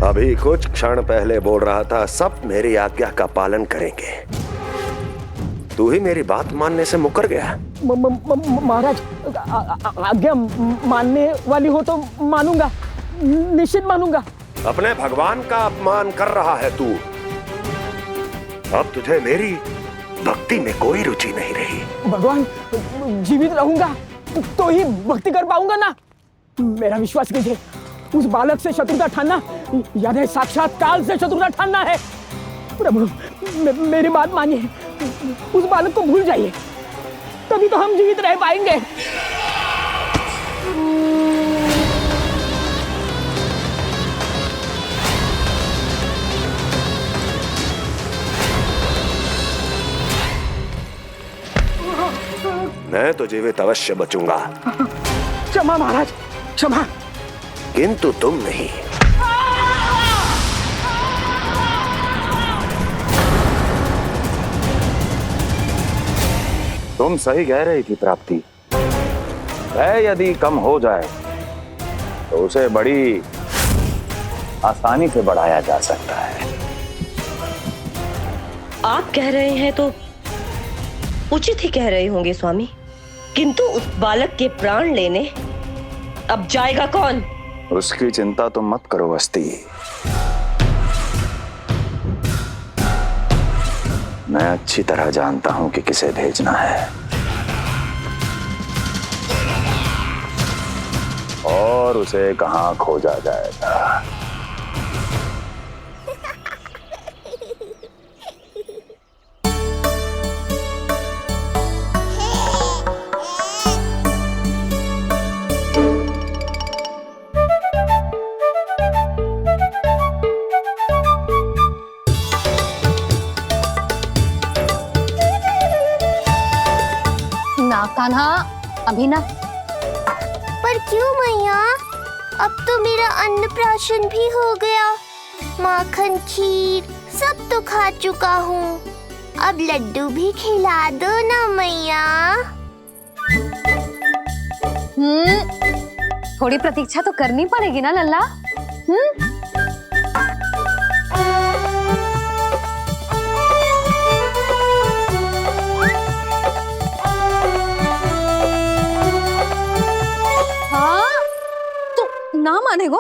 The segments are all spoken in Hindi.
अभी कुछ क्षण पहले बोल रहा था सब मेरी आज्ञा का पालन करेंगे। तू ही मेरी बात मानने से मुकर गया। महाराज, आज्ञा मानने वाली हो तो मानूंगा, निश्चित मानूंगा। अपने भगवान का अपमान कर रहा है तू। अब तुझे मेरी भक्ति में कोई रुचि नहीं रही। भगवान, जीवित रहूंगा तो ही भक्ति कर पाऊंगा ना। मेरा विश्वास कीजिए, उस बालक से शत्रुता ठानना याद है, साक्षात काल से शत्रुता ठानना है। प्रभु, मेरी बात मानिए, उस बालक को भूल जाइए, तभी तो हम जीवित रह पाएंगे। मैं तो जीवित अवश्य बचूंगा। क्षमा महाराज, क्षमा। किंतु तुम नहीं। तुम सही कह रही थी प्राप्ति। भय यदि कम हो जाए तो उसे बड़ी आसानी से बढ़ाया जा सकता है। आप कह रहे हैं तो उचित ही कह रहे होंगे स्वामी, किंतु उस बालक के प्राण लेने अब जाएगा कौन? उसकी चिंता तुम मत करो वस्ती। मैं अच्छी तरह जानता हूं कि किसे भेजना है और उसे कहां खोजा जाएगा। कान्हा, अभी ना। पर क्यों मैया? अब तो मेरा अन्नप्राशन भी हो गया, माखन खीर सब तो खा चुका हूँ। अब लड्डू भी खिला दो ना मैया। थोड़ी प्रतीक्षा तो करनी पड़ेगी ना लल्ला। ना मानेगो?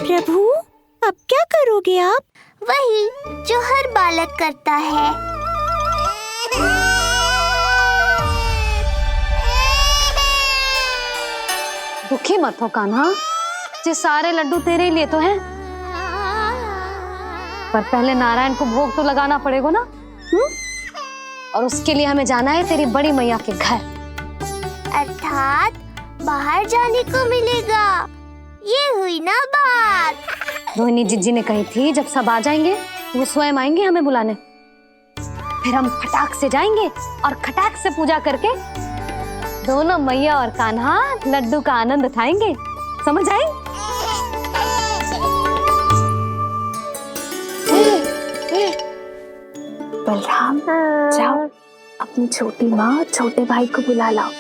प्रभु, अब क्या करोगे आप? वही जो हर बालक करता है। दुखी मत हो कान्हा, ये सारे लड्डू तेरे लिए तो हैं। पर पहले नारायण को भोग तो लगाना पड़ेगा ना। और उसके लिए हमें जाना है तेरी बड़ी मैया के घर। अर्थात बाहर जाने को मिलेगा, ये हुई ना बात। रोहिणी जिज्जी ने कही थी जब सब आ जाएंगे वो स्वयं आएंगे हमें बुलाने। फिर हम फटाक से जाएंगे और खटाक से पूजा करके दोनों मैया और कान्हा लड्डू का आनंद उठाएंगे। समझ आई? बलराम, जाओ अपनी छोटी माँ और छोटे भाई को बुला लाओ।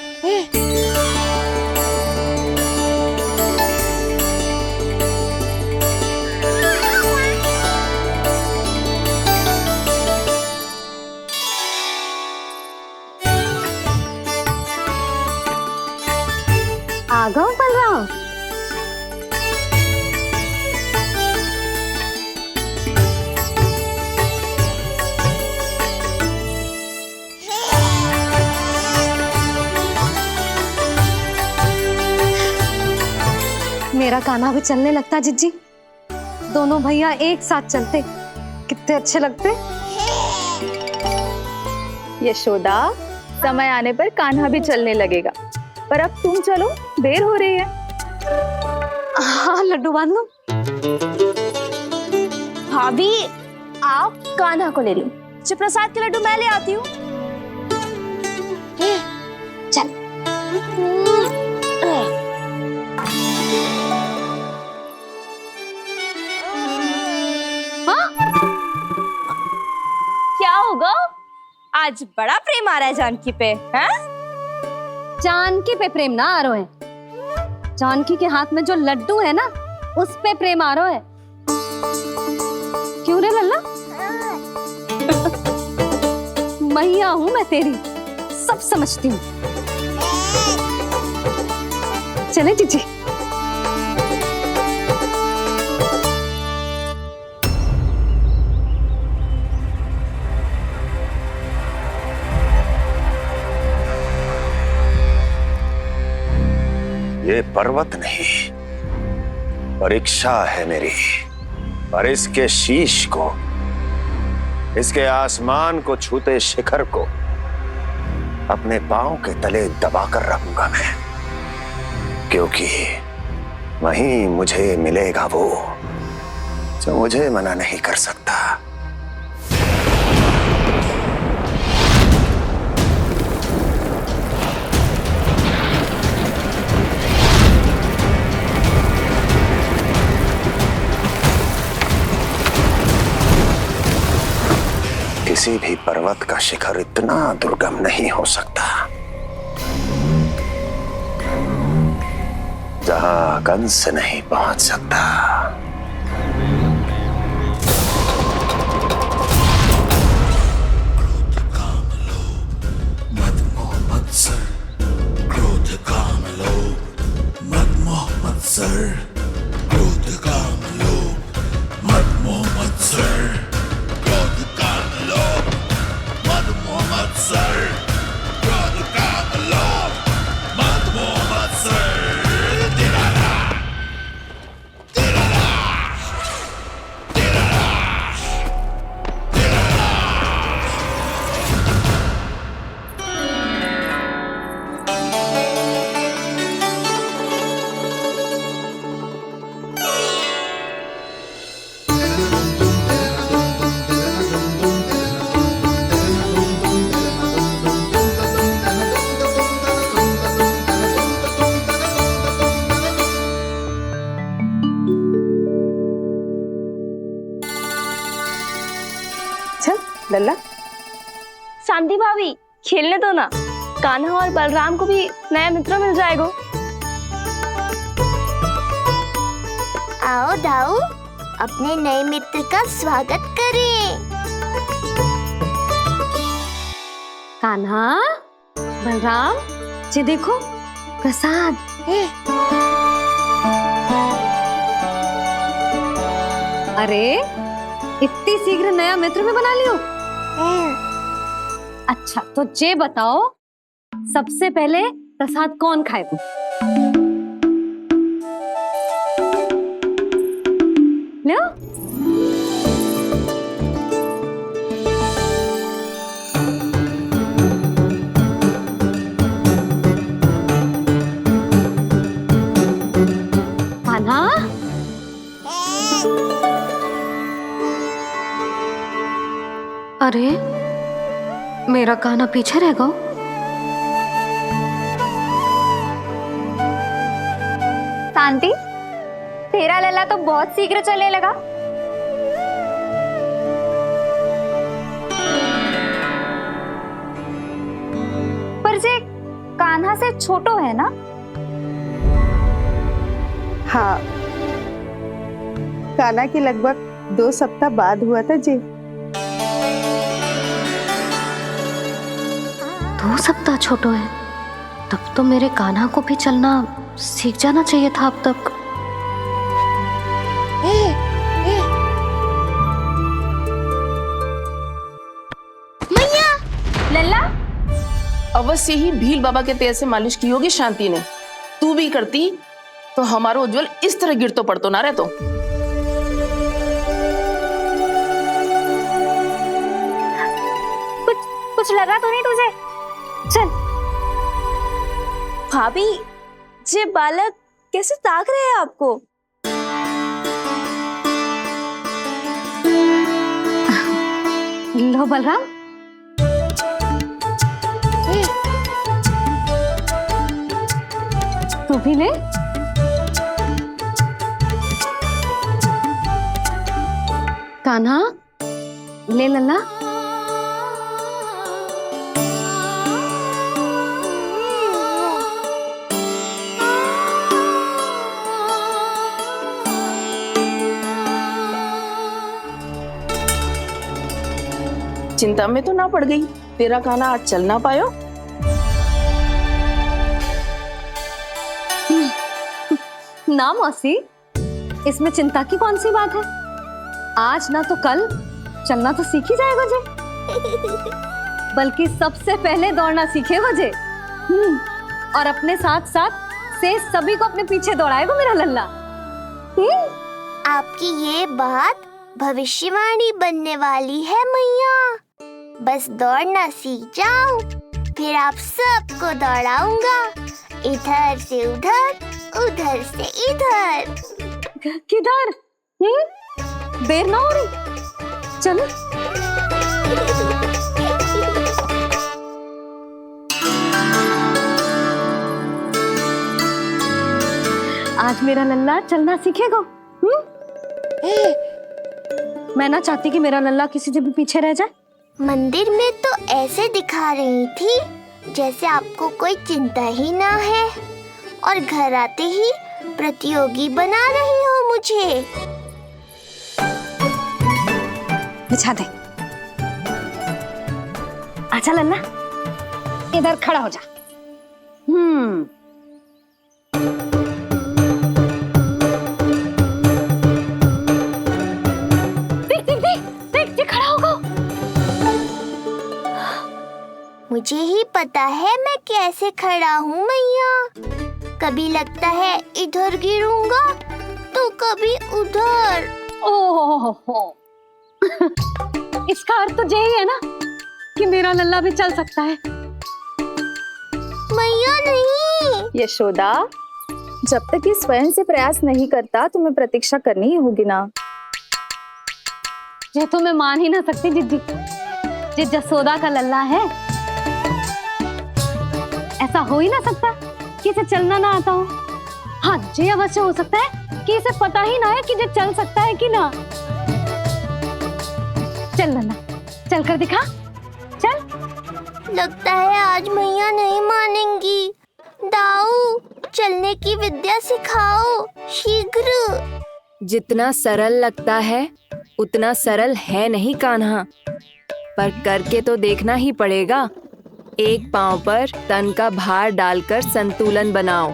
आ गओ बलराम। मेरा कान्हा भी चलने लगता जिज्जी। दोनों भैया एक साथ चलते कितने अच्छे लगते। यशोदा, समय आने पर कान्हा भी चलने लगेगा, पर अब तुम चलो, देर हो रही है। हाँ, लड्डू बांध लो। भाभी, आप कान्हा को ले लो, प्रसाद के लड्डू मैं ले आती हूँ। चल। क्या होगा? आज बड़ा प्रेम आ रहा है जानकी पे, हैं? जानकी पे प्रेम ना आरो है। जानकी के हाथ में जो लड्डू है ना, उस पे प्रेम आरो है। क्यों रे लल्ला? मैया हूं मैं तेरी, सब समझती हूँ। चले जीजी। ये पर्वत नहीं, परीक्षा है मेरी। और इसके शीश को, इसके आसमान को छूते शिखर को अपने पांव के तले दबाकर रखूंगा मैं, क्योंकि वहीं मुझे मिलेगा वो जो मुझे मना नहीं कर सकता। किसी भी पर्वत का शिखर इतना दुर्गम नहीं हो सकता जहां कंस नहीं पहुंच सकता। लल्ला, शांति भाभी खेलने दो ना, कान्हा और बलराम को भी नया मित्र मिल जाएगा। आओ दाऊ, अपने नए मित्र का स्वागत करें। कान्हा, बलराम, ये देखो प्रसाद। अरे इतनी शीघ्र नया मित्र भी बना लियो? अच्छा तो ये बताओ, सबसे पहले प्रसाद कौन खाएगा? लो। कान्हा, अरे मेरा कान्हा पीछे रह गया। शांति, तेरा लल्ला तो बहुत शीघ्र चलने लगा। पर जे कान्हा से छोटो है ना? हाँ, कान्हा की लगभग 2 सप्ताह बाद हुआ था जी। 2 सप्ताह छोटो है, तब तो मेरे कान्हा को भी चलना सीख जाना चाहिए था अब तक। लल्ला, अवश्य ही भील बाबा के तेल से मालिश की होगी शांति ने। तू भी करती तो हमारा उज्जवल इस तरह गिर तो पड़तो ना रहतो। कुछ लगा तो नहीं तुझे? चल। भाभी, ये बालक कैसे ताक रहे हैं आपको? लो बलराम, तू भी ले। कान्हा, ले लल्ला। चिंता में तो ना पड़ गई, तेरा कान्हा आज चल ना पायो। ना मौसी, इसमें चिंता की कौन सी बात है? आज ना तो कल चलना तो सीख ही जाएगा जे। बल्कि सबसे पहले दौड़ना सीखेगा जे। और अपने साथ साथ से सभी को अपने पीछे दौड़ाएगा मेरा लल्ला। आपकी ये बात भविष्यवाणी बनने वाली है मैया। बस दौड़ना सीख जाऊं, फिर आप सबको दौड़ाऊंगा, इधर से उधर, उधर से इधर। किधर? देर ना हो रही, चलो। आज मेरा लल्ला चलना सीखेगा। मैं ना चाहती कि मेरा लल्ला किसी से भी पीछे रह जाए। मंदिर में तो ऐसे दिखा रही थी जैसे आपको कोई चिंता ही ना है, और घर आते ही प्रतियोगी बना रही हो मुझे। बिछा दे। आजा लल्ला, इधर खड़ा हो जा। देख खड़ा होगा। मुझे ही पता है मैं कैसे खड़ा हूँ मैया। कभी लगता है इधर गिरूंगा तो कभी उधर। ओह, इसका अर्थ तो यही है ना कि मेरा लल्ला भी चल सकता है। मैया नहीं। यशोदा, जब तक ये स्वयं से प्रयास नहीं करता तुम्हें प्रतीक्षा करनी ही होगी ना। ये तो मैं मान ही ना सकती जिद्दी, जे जसोदा का लल्ला है। ऐसा हो ही ना सकता कि इसे चलना ना आता हो। हाँ, ये अवश्य हो सकता है कि इसे पता ही ना है कि ये चल सकता है कि ना। चल लल्ला, चल कर दिखा, चल। लगता है आज मैया नहीं मानेंगी। दाऊ, चलने की विद्या सिखाओ शीघ्र। जितना सरल लगता है उतना सरल है नहीं कान्हा, पर करके तो देखना ही पड़ेगा। एक पांव पर तन का भार डालकर संतुलन बनाओ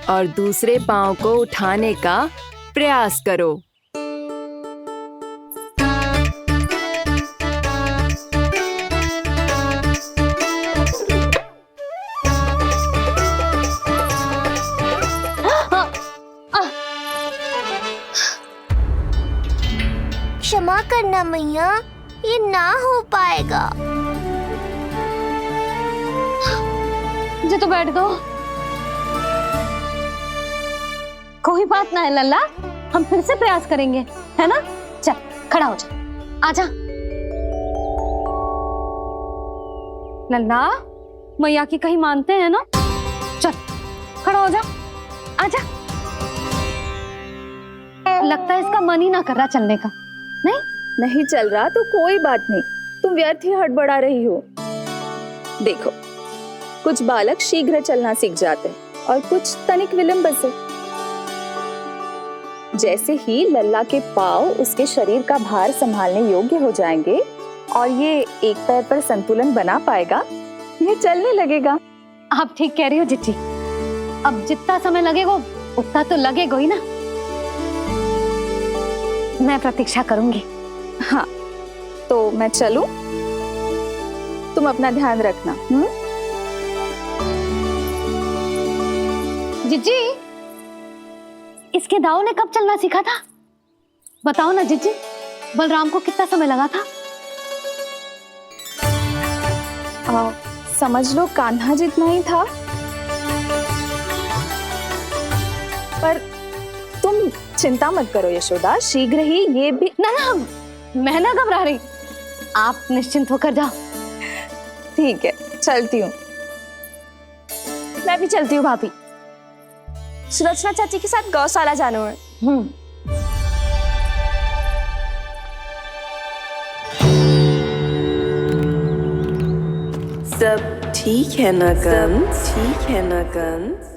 और दूसरे पांव को उठाने का प्रयास करो। क्षमा करना मैया, ये ना हो पाएगा। जी तो बैठ गो। कोई बात ना है लल्ला, हम फिर से प्रयास करेंगे, है ना? चल खड़ा हो जा, आजा। लल्ला, मैया की कहीं मानते हैं ना? चल खड़ा हो जा, आजा। लगता है इसका मन ही ना कर रहा चलने का। नहीं चल रहा तो कोई बात नहीं, तुम व्यर्थ ही हड़बड़ा रही हो। देखो, कुछ बालक शीघ्र चलना सीख जाते हैं और कुछ तनिक विलंब से। जैसे ही लल्ला के पांव उसके शरीर का भार संभालने योग्य हो जाएंगे और ये एक पैर पर संतुलन बना पाएगा, ये चलने लगेगा। आप ठीक कह रही हो जिज्जी। अब जितना समय लगेगा उतना तो लगेगा ही ना। मैं प्रतीक्षा करूंगी। हाँ, तो मैं चलूं? तुम अपना ध्यान रखना। जिज्जी, इसके दाऊ ने कब चलना सीखा था? बताओ ना जिज्जी, बलराम को कितना समय लगा था? समझ लो कान्हा जितना ही था। पर तुम चिंता मत करो यशोदा, शीघ्र ही ये भी। ना, मैं ना घबरा रही, आप निश्चिंत होकर जाओ। ठीक है, चलती हूँ। मैं भी चलती हूँ भाभी। सुलोचना चाची के साथ गौशाला जाना है। सब ठीक है ना कंस? ठीक है ना कंस?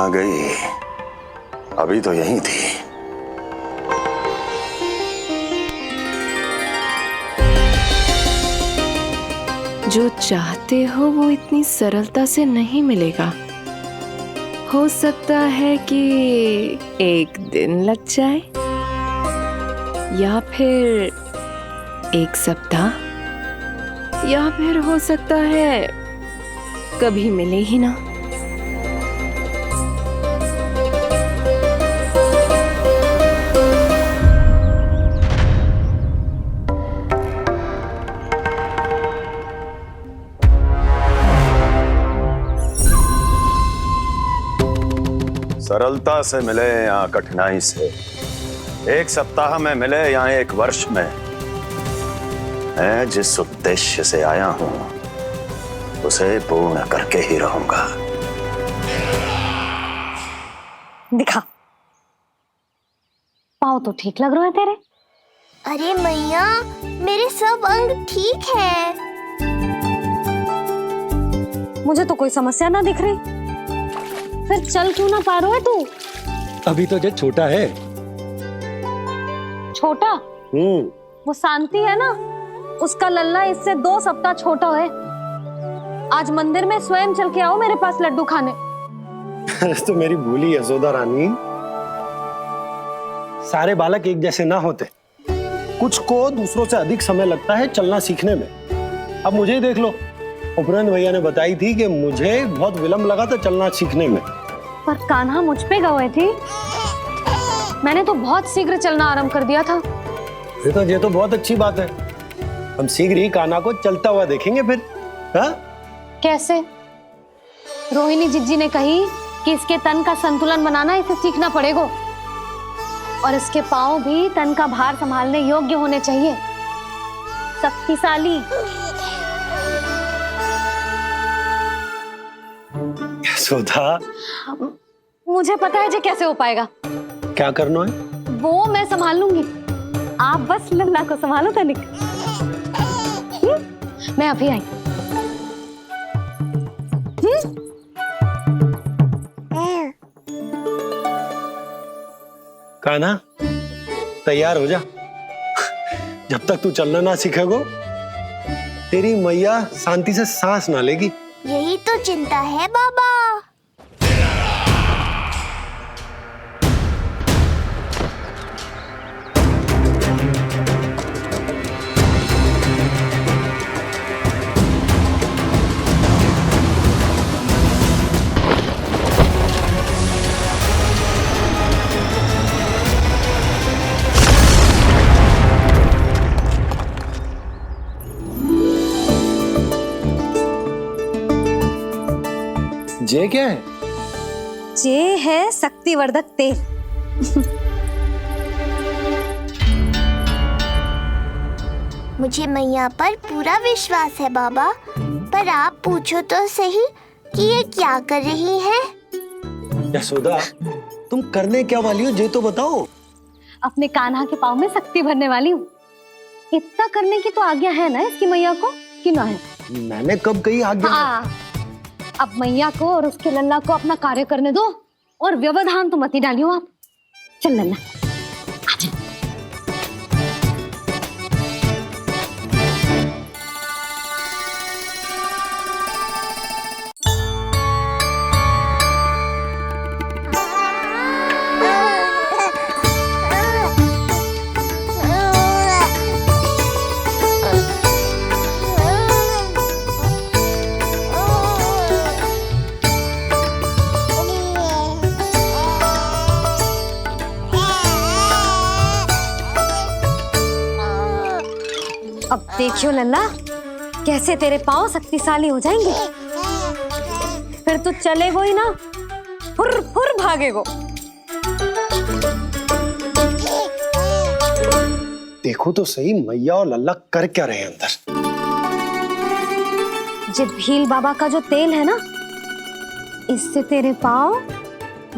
कहाँ गई? अभी तो यहीं थी। जो चाहते हो वो इतनी सरलता से नहीं मिलेगा। हो सकता है कि एक दिन लग जाए या फिर एक सप्ताह, या फिर हो सकता है कभी मिले ही ना। सरलता से मिले या कठिनाई से, एक सप्ताह में मिले या एक वर्ष में, मैं जिस उद्देश्य से आया हूं उसे पूर्ण करके ही रहूंगा। दिखा, पाँव तो ठीक लग रहे हैं तेरे। अरे मैया, मेरे सब अंग ठीक है। मुझे तो कोई समस्या ना दिख रही। फिर चल क्यों ना पा रहा है तू? अभी तो जो छोटा है। छोटा? वो शांति है ना, उसका लल्ला इससे 2 सप्ताह छोटा है। आज मंदिर में स्वयं चल के आओ मेरे पास लड्डू खाने। तो मेरी भूली यशोदा रानी, सारे बालक एक जैसे ना होते। कुछ को दूसरों से अधिक समय लगता है चलना सीखने में। अब मुझे ही देख लो, उपरांत भैया ने बताई थी कि मुझे बहुत विलंब लगा था चलना सीखने में। पर कान्हा मुझ पे गए थी, मैंने तो बहुत शीघ्र चलना आरंभ कर दिया था। ये तो बहुत अच्छी बात है। हम शीघ्र ही कान्हा को चलता हुआ देखेंगे फिर। हाँ? कैसे? रोहिणी जिज्जी ने कही कि इसके तन का संतुलन बनाना इसे सीखना पड़ेगा, और इसके पांव भी तन का भार संभालने योग्य होने चाहिए, शक्तिशाली। यशोदा, मुझे पता है जे कैसे हो पाएगा। क्या करना है? वो मैं संभाल लूंगी, आप बस लल्ला को संभालो तनिक। मैं अभी आई। कान्हा, तैयार हो जा। जब तक तू चलना ना सीखेगो, तेरी मैया शांति से सांस ना लेगी। यही तो चिंता है बाबा। जे क्या है? जे है शक्तिवर्धक तेल। मुझे मैया पर पूरा विश्वास है बाबा, पर आप पूछो तो सही कि ये क्या कर रही है। यशोदा, तुम करने क्या वाली हो ये तो बताओ। अपने कान्हा के पाँव में शक्ति भरने वाली हूँ। इतना करने की तो आज्ञा है ना इसकी मैया को, कि ना है? मैंने कब कही आज्ञा? हाँ, अब मैया को और उसके लल्ला को अपना कार्य करने दो, और व्यवधान तो मत ही डालियो आप। चल लल्ला, आजा। अब देखियो लल्ला, कैसे तेरे पांव शक्तिशाली हो जाएंगे। फिर तू चलेगो ही ना, फुर फुर भागेगो। देखो तो सही, मैया और लल्ला कर क्या रहे हैं अंदर। ये भील बाबा का जो तेल है ना, इससे तेरे पांव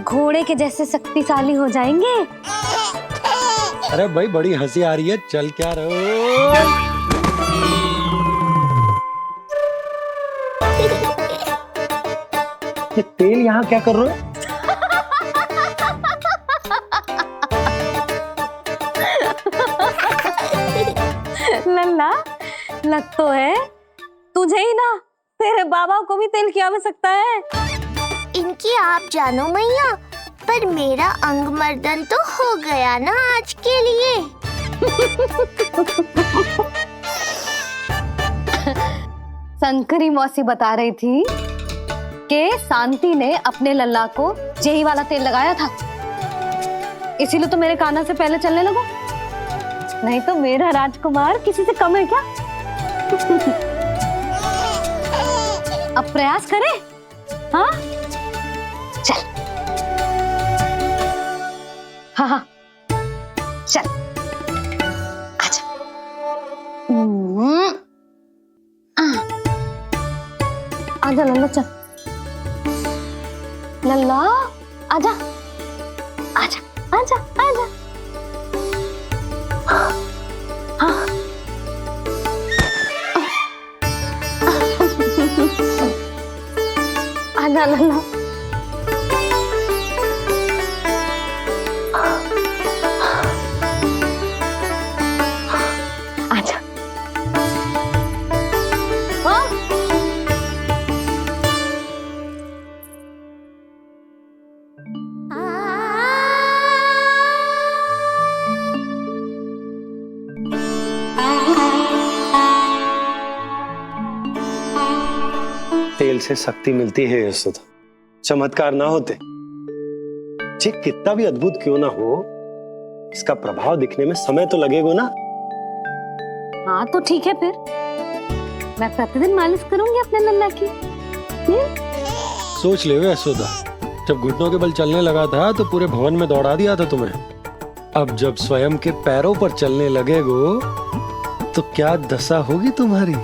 घोड़े के जैसे शक्तिशाली हो जाएंगे। अरे भाई, बड़ी हंसी आ रही है, चल क्या रहो। ये तेल यहाँ क्या कर रहे हो? लल्ला लग तो है तुझे ही ना, तेरे बाबा को भी तेल की आवश्यकता है। इनकी आप जानो मैया, पर मेरा अंग मर्दन तो हो गया ना आज के लिए। शंकरी मौसी बता रही थी कि शांति ने अपने लल्ला को यही वाला तेल लगाया था, इसीलिए तो मेरे कान्हा से पहले चलने लगो, नहीं तो मेरा राजकुमार किसी से कम है क्या? अब प्रयास करें, हाँ चल, हाँ चल आजा। आजा लल्ला, चल लल्ला, आजा आजा आजा आजा। हाँ आजा लल्ला। आजा। हाँ तेल से शक्ति मिलती है यशोदा, चमत्कार ना होते, जी कितना भी अद्भुत क्यों ना हो, इसका प्रभाव दिखने में समय तो लगेगा ना। हाँ तो ठीक है, फिर मैं प्रतिदिन मालिश करूंगी अपने लल्ला की। सोच ले यशोदा, जब घुटनों के बल चलने लगा था तो पूरे भवन में दौड़ा दिया था तुम्हें, अब जब स्वयं के पैरों पर चलने लगेगो तो क्या दशा होगी तुम्हारी।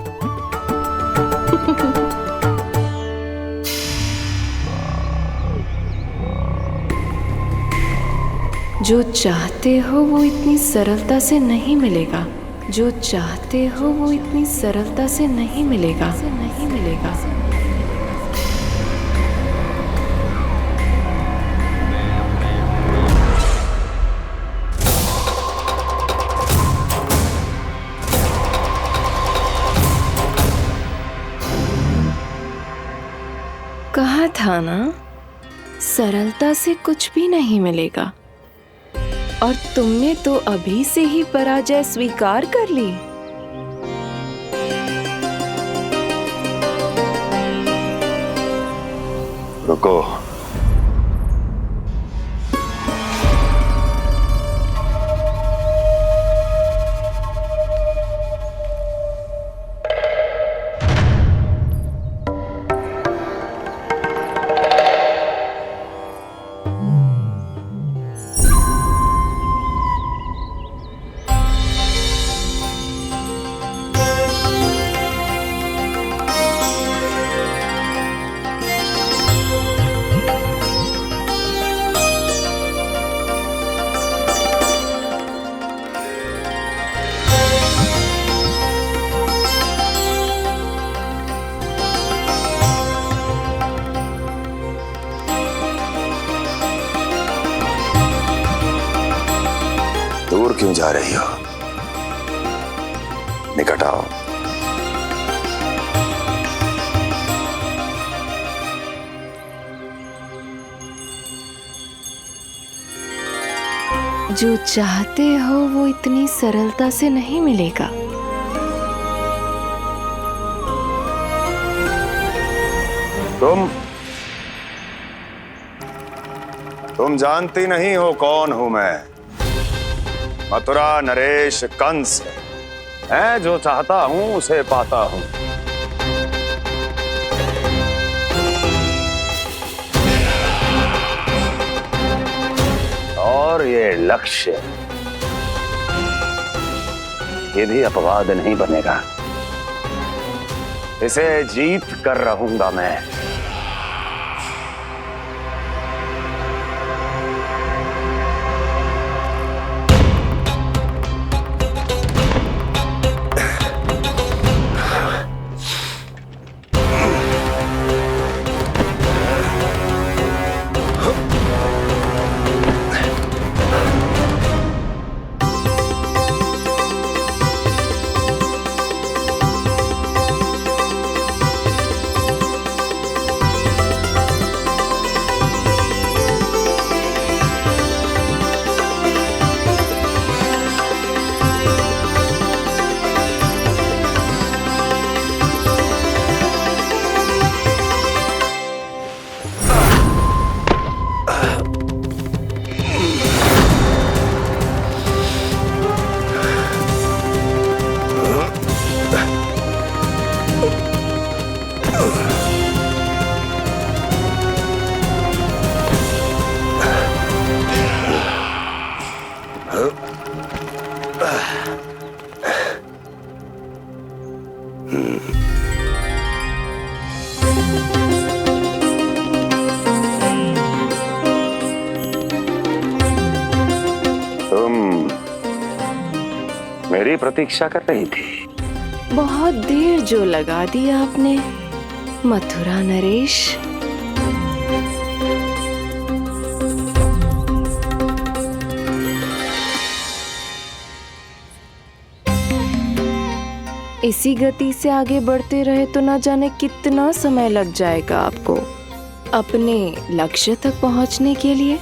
जो चाहते हो वो इतनी सरलता से नहीं मिलेगा, जो चाहते हो वो इतनी सरलता से नहीं मिलेगा, नहीं मिलेगा। कहा था ना, सरलता से कुछ भी नहीं मिलेगा, और तुमने तो अभी से ही पराजय स्वीकार कर ली। रुको, दूर क्यों जा रही हो? निकट आओ। जो चाहते हो वो इतनी सरलता से नहीं मिलेगा। तुम जानती नहीं हो कौन हूं मैं। मथुरा नरेश कंस है, जो चाहता हूं उसे पाता हूं। और ये लक्ष्य, ये भी अपवाद नहीं बनेगा, इसे जीत कर रहूंगा मैं। तुम मेरी प्रतीक्षा कर रही थी। बहुत देर जो लगा दी आपने मथुरा नरेश। इसी गति से आगे बढ़ते रहे तो ना जाने कितना समय लग जाएगा आपको अपने लक्ष्य तक पहुंचने के लिए।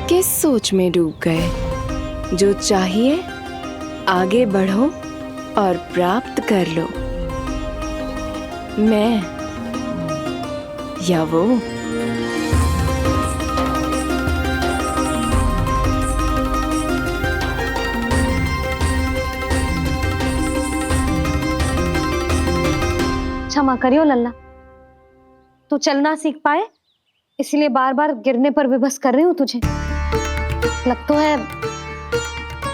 किस सोच में डूब गए? जो चाहिए आगे बढ़ो और प्राप्त कर लो। मैं या वो? क्षमा करियो लल्ला, तू चलना सीख पाए इसलिए बार बार गिरने पर विवश कर रही हूँ तुझे। लगता है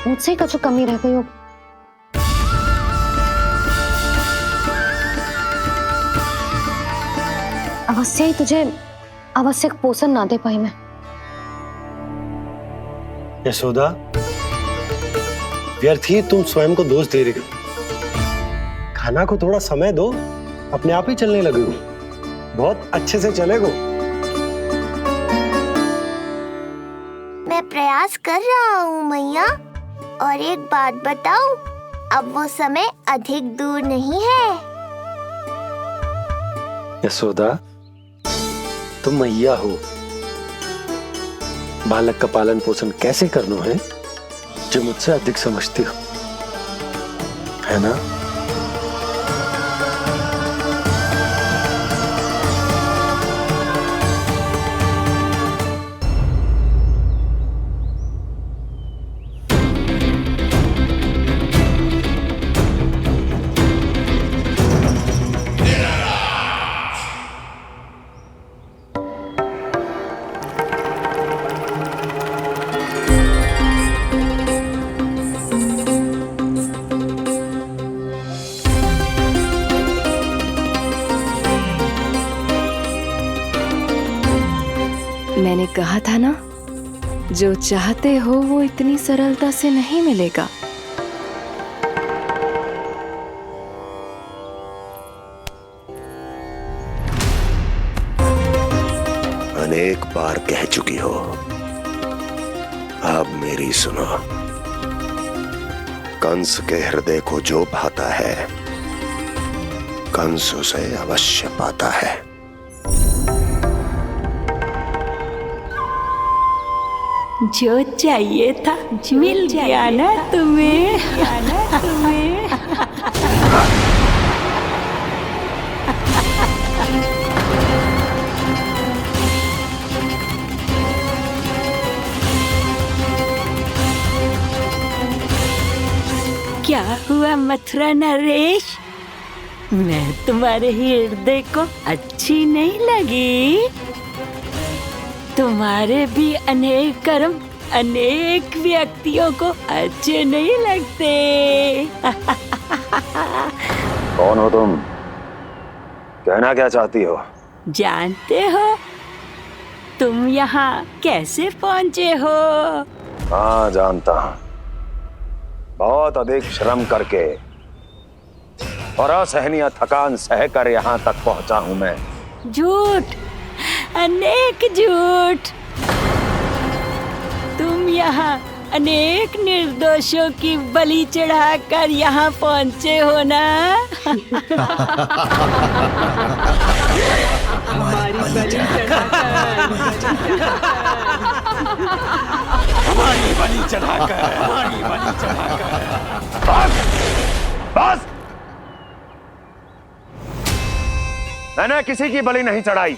मुझसे कछु कमी रह गई हो। अवश्य ही तुझे आवश्यक पोषण ना दे पाई मैं। यशोदा, व्यर्थ ही तुम स्वयं को दोष दे रही हो। खाना को थोड़ा समय दो, अपने आप ही चलने लगेगो, बहुत अच्छे से चलेगो। मैं प्रयास कर रहा हूँ मैया, और एक बात बताऊं, अब वो समय अधिक दूर नहीं है। यशोदा, तुम मैया हो, बालक का पालन पोषण कैसे करना है जो मुझसे अधिक समझती हो, है ना? मैंने कहा था ना, जो चाहते हो वो इतनी सरलता से नहीं मिलेगा। अनेक बार कह चुकी हो, अब मेरी सुनो। कंस के हृदय को जो भाता है, कंस उसे अवश्य पाता है। जो चाहिए था मिल गया ना तुम्हें। क्या हुआ मथुरा नरेश, मैं तुम्हारे हृदय को अच्छी नहीं लगी? तुम्हारे भी अनेक कर्म अनेक व्यक्तियों को अच्छे नहीं लगते। कौन हो तुम? कहना क्या चाहती हो? जानते हो तुम यहाँ कैसे पहुँचे हो? हाँ, जानता हूँ। बहुत अधिक श्रम करके और असहनीय थकान सहकर यहाँ तक पहुँचा हूँ मैं। झूठ, अनेक झूठ। तुम यहाँ अनेक निर्दोषों की बलि चढ़ाकर यहाँ पहुँचे हो ना? हमारी बलि चढ़ाकर, हमारी बलि चढ़ाकर। बस, बस। मैंने किसी की बलि नहीं चढ़ाई।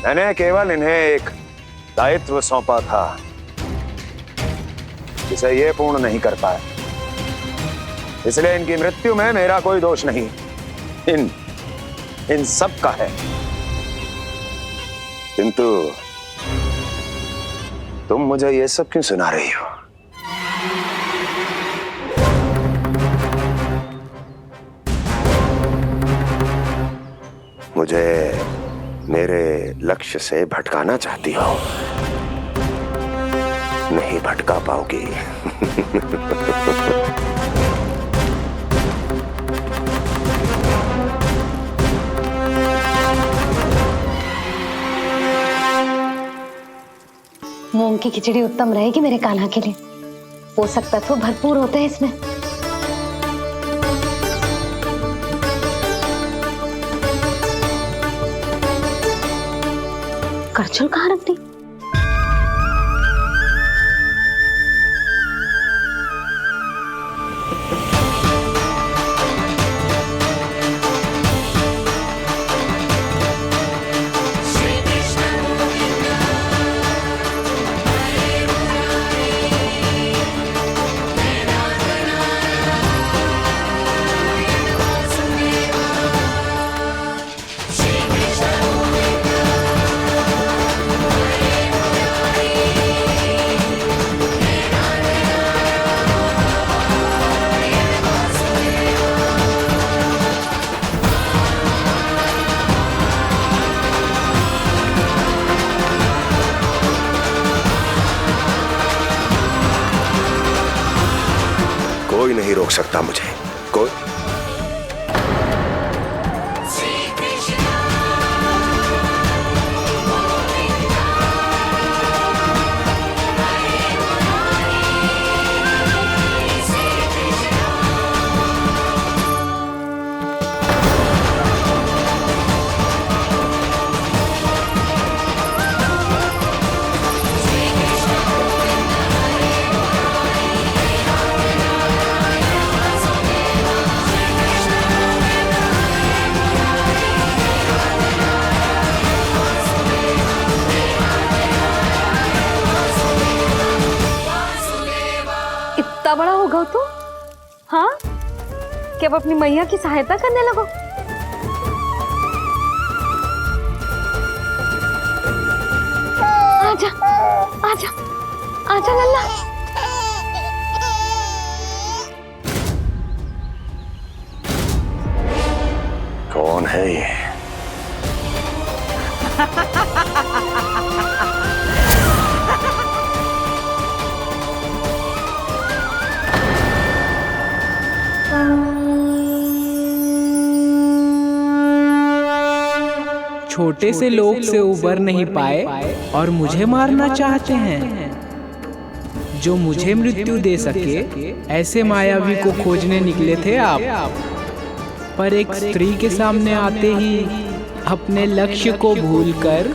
मैंने केवल इन्हें एक दायित्व सौंपा था जिसे ये पूर्ण नहीं कर पाए, इसलिए इनकी मृत्यु में मेरा कोई दोष नहीं, इन सब का है। किंतु तुम मुझे ये सब क्यों सुना रही हो? मुझे मेरे लक्ष्य से भटकाना चाहती हो? नहीं भटका पाओगी। मूंग की खिचड़ी उत्तम रहेगी मेरे कान्हा के लिए। पोषक तत्व भरपूर होते हैं इसमें। करछुल कहाँ रख दी? कोई नहीं रोक सकता मुझे, कोई। इतना बड़ा हो गया तू? हाँ, कि अब अपनी मैया की सहायता करने लगो। आजा, आजा, आजा लल्ला। कौन है ये? छोटे से लोग से उबर नहीं पाए और मुझे मारना चाहते हैं। जो मुझे मृत्यु दे सके ऐसे मायावी को खोजने निकले थे आप, पर एक स्त्री के सामने आते ही अपने लक्ष्य को भूलकर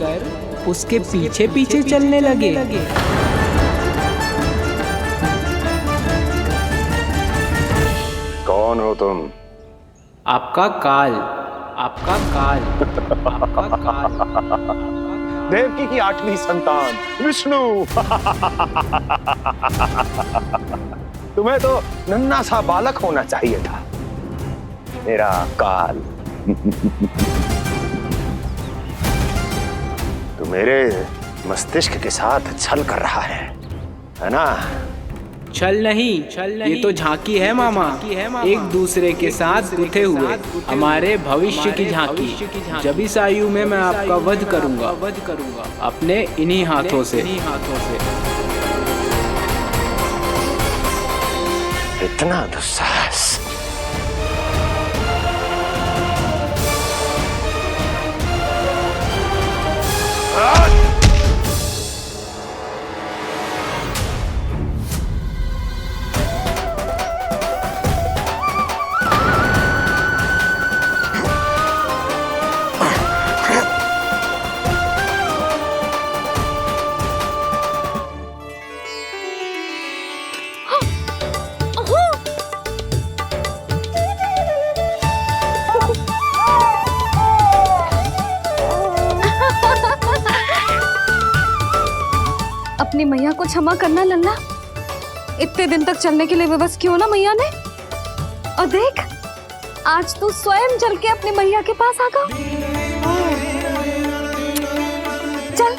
उसके पीछे पीछे चलने लगे। कौन हो तुम? आपका काल, आपका काल, आपका काल। देवकी की 8वीं संतान विष्णु। तुम्हें तो नन्हा सा बालक होना चाहिए था, मेरा काल। तू मेरे मस्तिष्क के साथ छल कर रहा है ना? छल नहीं, ये तो झांकी है मामा। एक दूसरे के साथ गुथे हुए हमारे भविष्य की झांकी। जब इस आयु में मैं आपका वध करूंगा अपने इन्हीं हाथों से। इतना दुस्साहस! अपनी मैया को क्षमा करना लल्ला। इतने दिन तक चलने के लिए विवश क्यों ना मैया ने। और देख, आज तू स्वयं चल के अपनी मैया के पास आ गया। चल,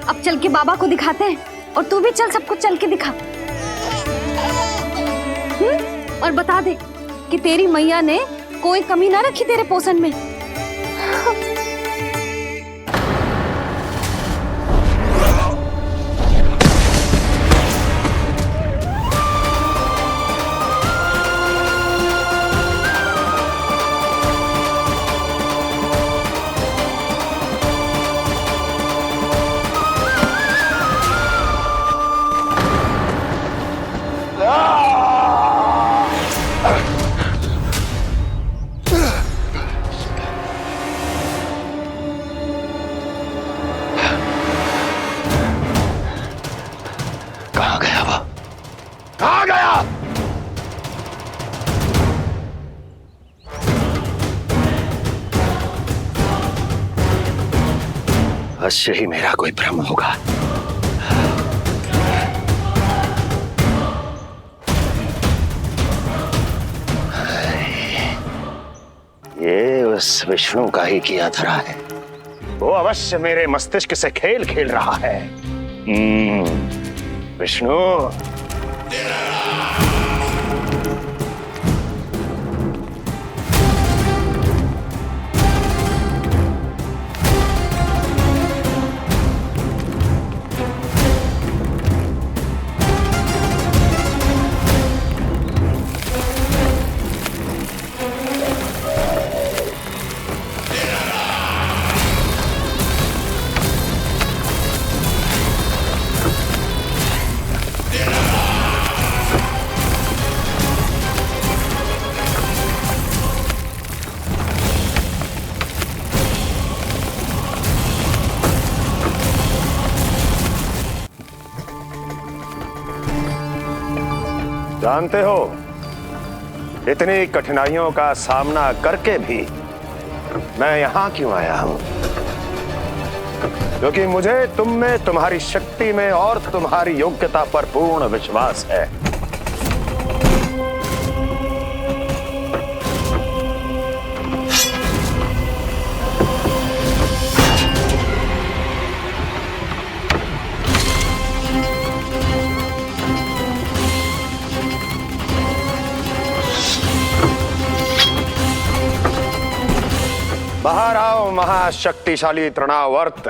अब चल के बाबा को दिखाते हैं, और तू भी चल, सबको चल के दिखा। और बता दे कि तेरी मैया ने कोई कमी ना रखी तेरे पोषण में। अवश्य ही मेरा कोई भ्रम होगा। ये उस विष्णु का ही किया धरा है। वो अवश्य मेरे मस्तिष्क से खेल खेल रहा है। विष्णु, जानते हो, इतनी कठिनाइयों का सामना करके भी मैं यहां क्यों आया हूं? क्योंकि मुझे तुम में, तुम्हारी शक्ति में और तुम्हारी योग्यता पर पूर्ण विश्वास है। बाहर आओ महाशक्तिशाली तृणावर्त।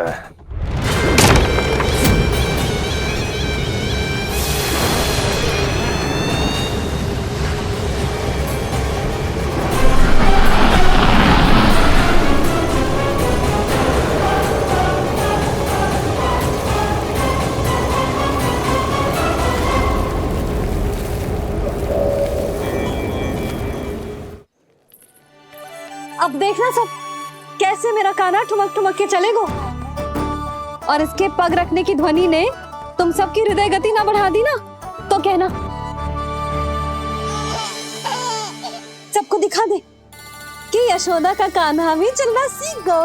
अब देखना सब कैसे मेरा कान्हा ठुमक ठुमक के चलेगो। और इसके पग रखने की ध्वनि ने तुम सबकी हृदय गति ना बढ़ा दी ना, तो कहना। सबको दिखा दे कि यशोदा का कान्हा भी चलना सीख गो।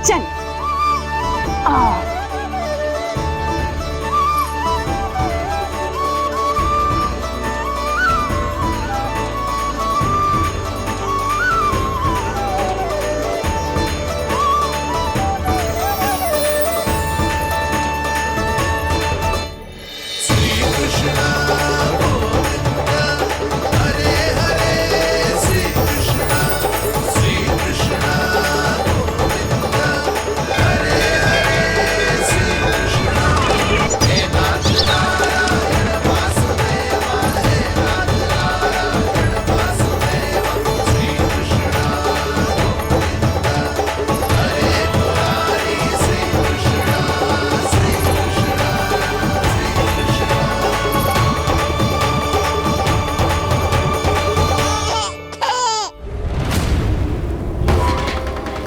चल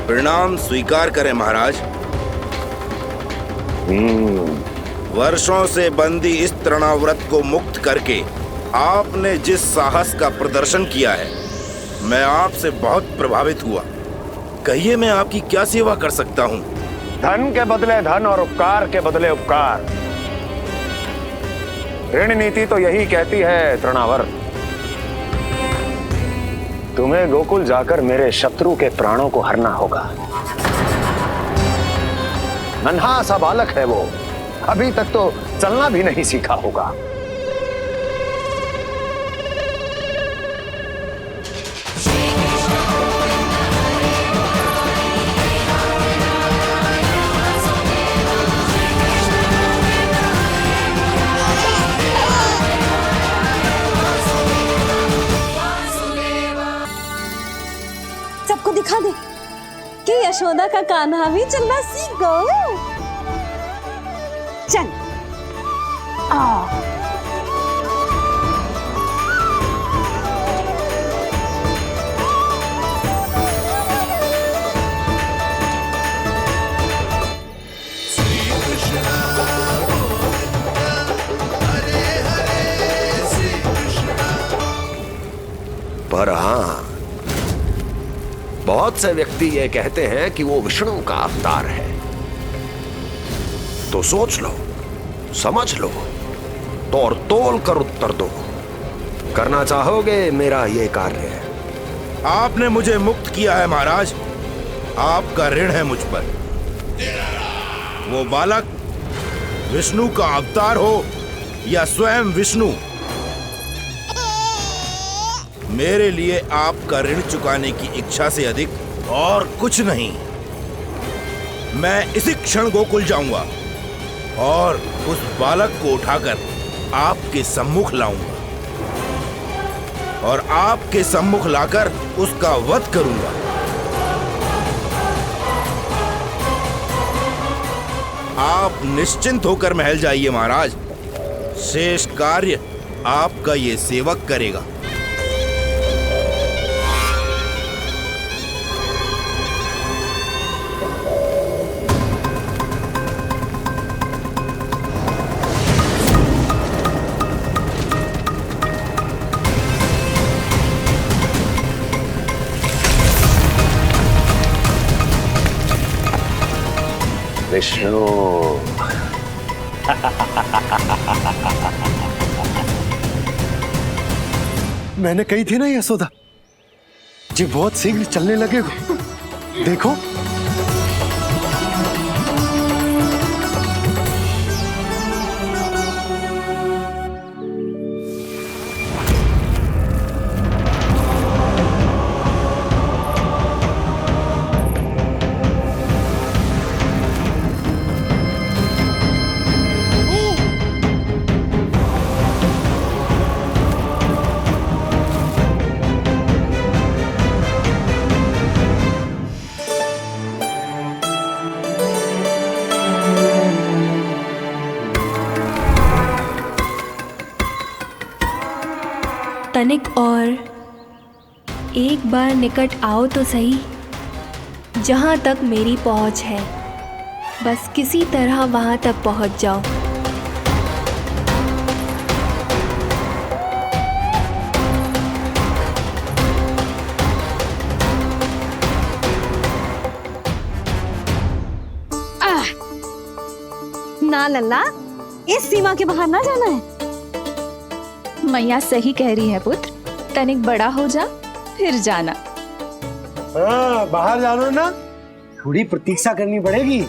प्रणाम स्वीकार करें महाराज। वर्षों से बंदी इस तृणाव्रत को मुक्त करके आपने जिस साहस का प्रदर्शन किया है, मैं आपसे बहुत प्रभावित हुआ। कहिए मैं आपकी क्या सेवा कर सकता हूँ? धन के बदले धन और उपकार के बदले उपकार। ऋण नीति तो यही कहती है तृणावर्त। तुम्हें गोकुल जाकर मेरे शत्रु के प्राणों को हरना होगा। नन्हा सा बालक है वो, अभी तक तो चलना भी नहीं सीखा होगा। सबको दिखा दे कि यशोदा का कान्हा भी चलना सीख गो। चल आ पर हाँ, बहुत से व्यक्ति ये कहते हैं कि वो विष्णु का अवतार है। तो सोच लो, समझ लो, तोड़ तोल कर उत्तर दो। करना चाहोगे मेरा ये कार्य? आपने मुझे मुक्त किया है महाराज, आपका ऋण है मुझ पर। वो बालक विष्णु का अवतार हो या स्वयं विष्णु, मेरे लिए आपका ऋण चुकाने की इच्छा से अधिक और कुछ नहीं। मैं इसी क्षण गोकुल जाऊंगा और उस बालक को उठाकर आपके सम्मुख लाऊंगा और आपके सम्मुख लाकर उसका वध करूंगा। आप निश्चिंत होकर महल जाइए महाराज, शेष कार्य आपका ये सेवक करेगा। विष्णु मैंने कही थी ना यशोदा जी, बहुत शीघ्र चलने लगे हो। देखो तनिक और एक बार निकट आओ तो सही, जहाँ तक मेरी पहुँच है, बस किसी तरह वहाँ तक पहुँच जाओ। ना लल्ला, इस सीमा के बाहर ना जाना है। मैया सही कह रही है पुत्र, तनिक बड़ा हो जा फिर जाना। हाँ, बाहर जाना ना, थोड़ी प्रतीक्षा करनी पड़ेगी।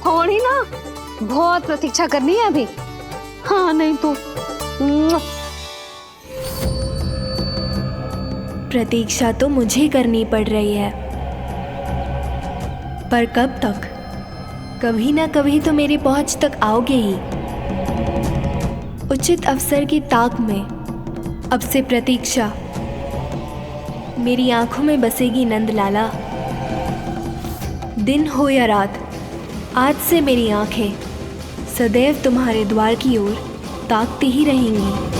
थोड़ी ना, बहुत प्रतीक्षा करनी है अभी। हाँ नहीं तो प्रतीक्षा तो मुझे करनी पड़ रही है, पर कब तक? कभी ना कभी तो मेरी पहुंच तक आओगे ही। उचित अवसर की ताक में अब से प्रतीक्षा मेरी आंखों में बसेगी नंदलाला। दिन हो या रात, आज से मेरी आंखें सदैव तुम्हारे द्वार की ओर ताकती ही रहेंगी।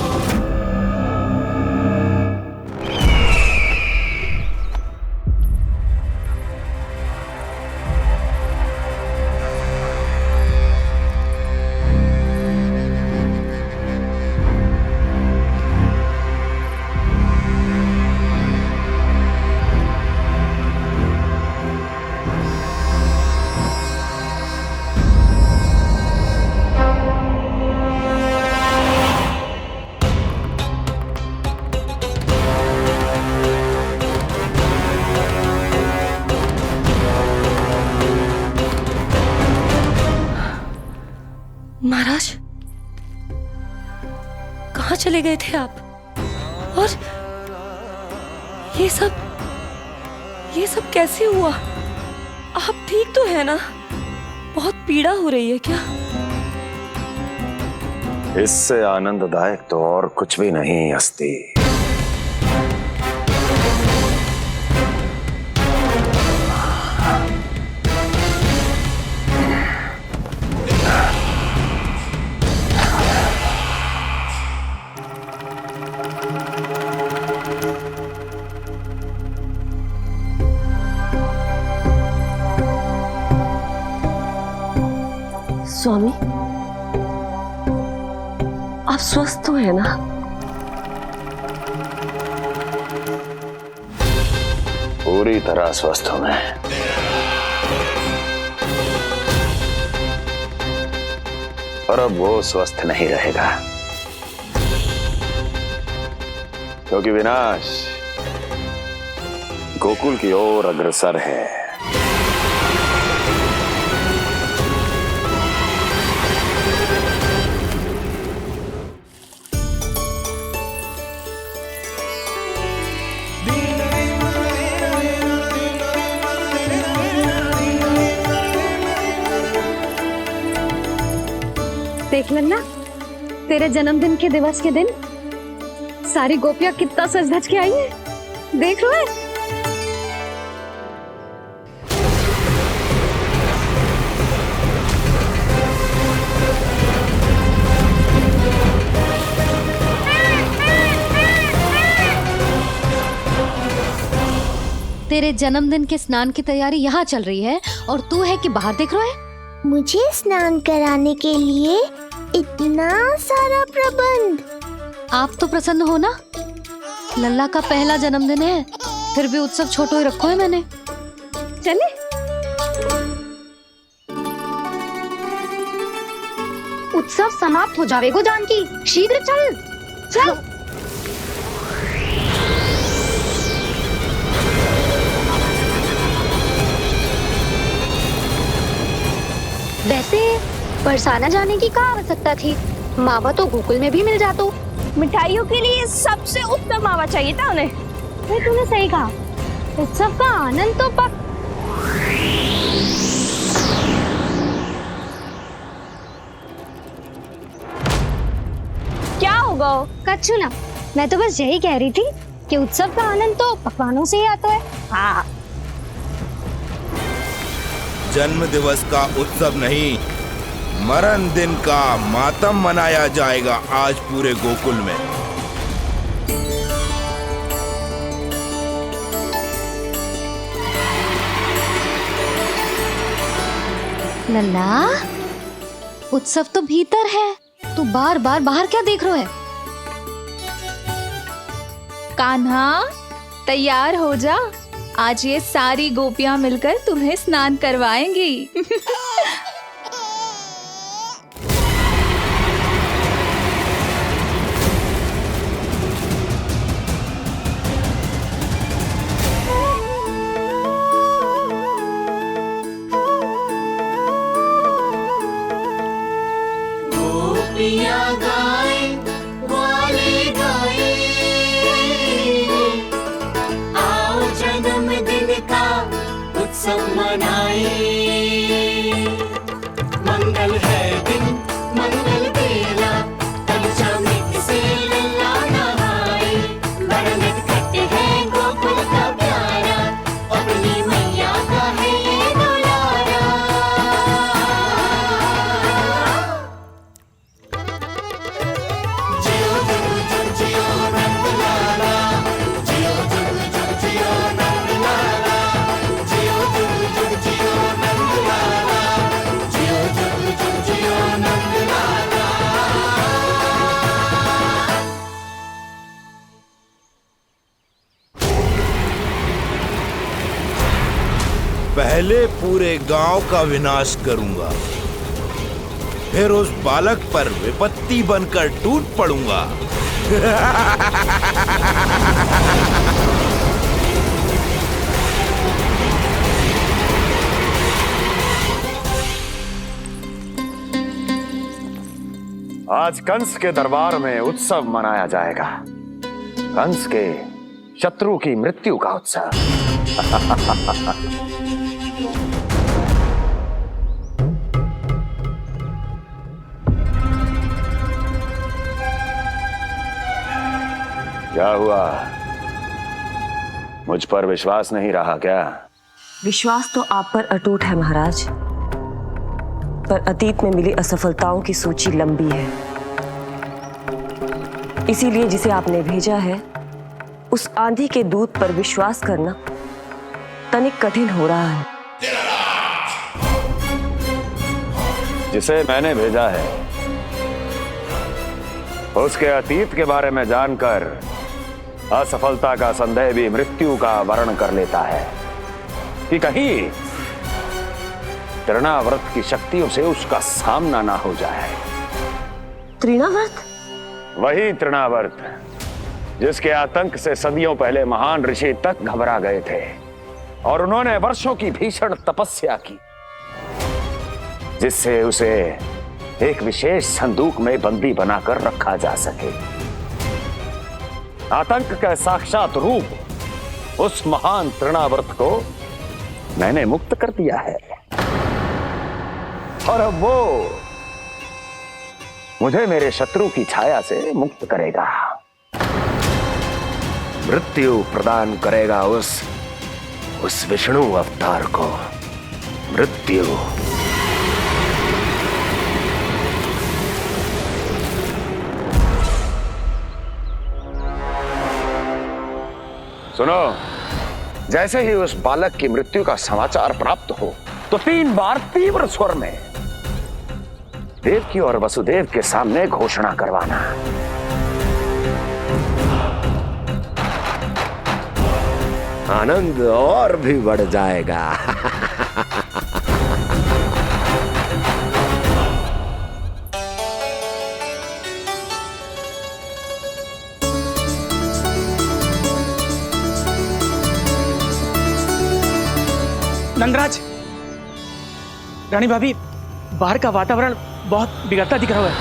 महाराज, कहाँ चले गए थे आप? और ये सब कैसे हुआ? आप ठीक तो है ना? बहुत पीड़ा हो रही है क्या? इससे आनंददायक तो और कुछ भी नहीं अस्ति। स्वामी, आप स्वस्थ तो है ना? पूरी तरह स्वस्थ हूं मैं। और अब वो स्वस्थ नहीं रहेगा, क्योंकि विनाश गोकुल की ओर अग्रसर है। देख लेना, तेरे जन्मदिन के दिवस के दिन सारी गोपियां कितना सज धज के आई है। देख रहे हैं? तेरे जन्मदिन के स्नान की तैयारी यहाँ चल रही है और तू है कि बाहर देख रहे हैं? मुझे स्नान कराने के लिए इतना सारा प्रबंध। आप तो प्रसन्न हो ना? लल्ला का पहला जन्मदिन है, फिर भी उत्सव छोटो ही रखो है मैंने। चले? उत्सव समाप्त हो जाएगा जानकी, शीघ्र चल। चल। वैसे बरसाना जाने की क्या आवश्यकता थी? मावा तो गोकुल में भी मिल जातो। मिठाइयों के लिए सबसे उत्तम मावा चाहिए था उन्हें। भाई तूने सही कहा, उत्सव का आनंद तो क्या होगा? कच्छू ना, मैं तो बस यही कह रही थी कि उत्सव का आनंद तो पकवानों से ही आता है। हाँ। जन्म दिवस का उत्सव नहीं, मरण दिन का मातम मनाया जाएगा आज पूरे गोकुल में। लल्ला, उत्सव तो भीतर है, तू बार बार बाहर क्या देख रहा है? कान्हा, तैयार हो जा, आज ये सारी गोपियां मिलकर तुम्हें स्नान करवाएंगी। मंगल है दिन, मंगल बेला, पंचा में किसे लल्ला नहाए। बड़ा नटखट है गोकुल का प्यारा, अपनी मैया का है ये दुलारा। जियो जुग जुग जियो नंद लाला, जियो जुग जुग जियो नंद लाला, जियो जुग जुग जियो नंद लाला, जियो जुग जुग जियो नंद लाला। पहले पूरे गांव का विनाश करूंगा, फिर उस बालक पर विपत्ति बनकर टूट पड़ूंगा। आज कंस के दरबार में उत्सव मनाया जाएगा, कंस के शत्रु की मृत्यु का उत्सव। क्या हुआ, मुझ पर विश्वास नहीं रहा क्या? विश्वास तो आप पर अटूट है महाराज, पर अतीत में मिली असफलताओं की सूची लंबी है। इसीलिए जिसे आपने भेजा है उस आंधी के दूत पर विश्वास करना तनिक कठिन हो रहा है। जिसे मैंने भेजा है उसके अतीत के बारे में जानकर असफलता का संदेह भी मृत्यु का वर्ण कर लेता है कि कहीं तृणाव्रत की शक्तियों से उसका सामना ना हो जाए। तृणाव्रत? वही तृणाव्रत जिसके आतंक से सदियों पहले महान ऋषि तक घबरा गए थे और उन्होंने वर्षों की भीषण तपस्या की, जिससे उसे एक विशेष संदूक में बंदी बनाकर रखा जा सके। आतंक का साक्षात रूप उस महान तृणाव्रत को मैंने मुक्त कर दिया है और अब वो मुझे मेरे शत्रु की छाया से मुक्त करेगा, मृत्यु प्रदान करेगा उस विष्णु अवतार को मृत्यु। सुनो, जैसे ही उस बालक की मृत्यु का समाचार प्राप्त हो तो 3 बार तीव्र स्वर में देवकी और वसुदेव के सामने घोषणा करवाना। आनंद और भी बढ़ जाएगा। नंदराज, रानी भाभी, बाहर का वातावरण बहुत बिगड़ता दिख रहा है।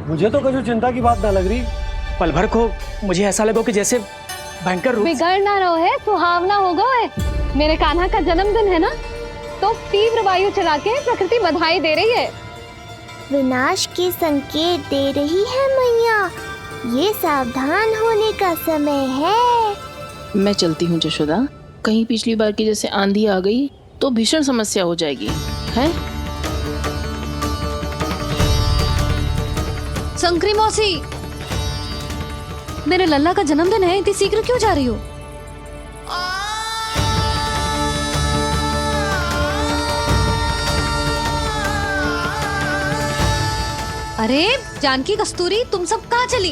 मुझे तो कभी चिंता की बात ना लग रही। पल भर को मुझे ऐसा लगा कि जैसे भयंकर रूप बिगड़ ना रहो है, सुहावना होगा है। मेरे कान्हा का जन्मदिन है ना, तो तीव्र वायु चला के प्रकृति बधाई दे रही है। विनाश के संकेत दे रही है मैया, ये सावधान होने का समय है। मैं चलती हूँ जशोदा, कहीं पिछली बार की जैसे आंधी आ गई तो भीषण समस्या हो जाएगी, है? शंकरी मौसी, मेरे लल्ला का जन्मदिन है, इतनी शीघ्र क्यों जा रही हो? अरे जानकी, कस्तूरी, तुम सब कहाँ चली?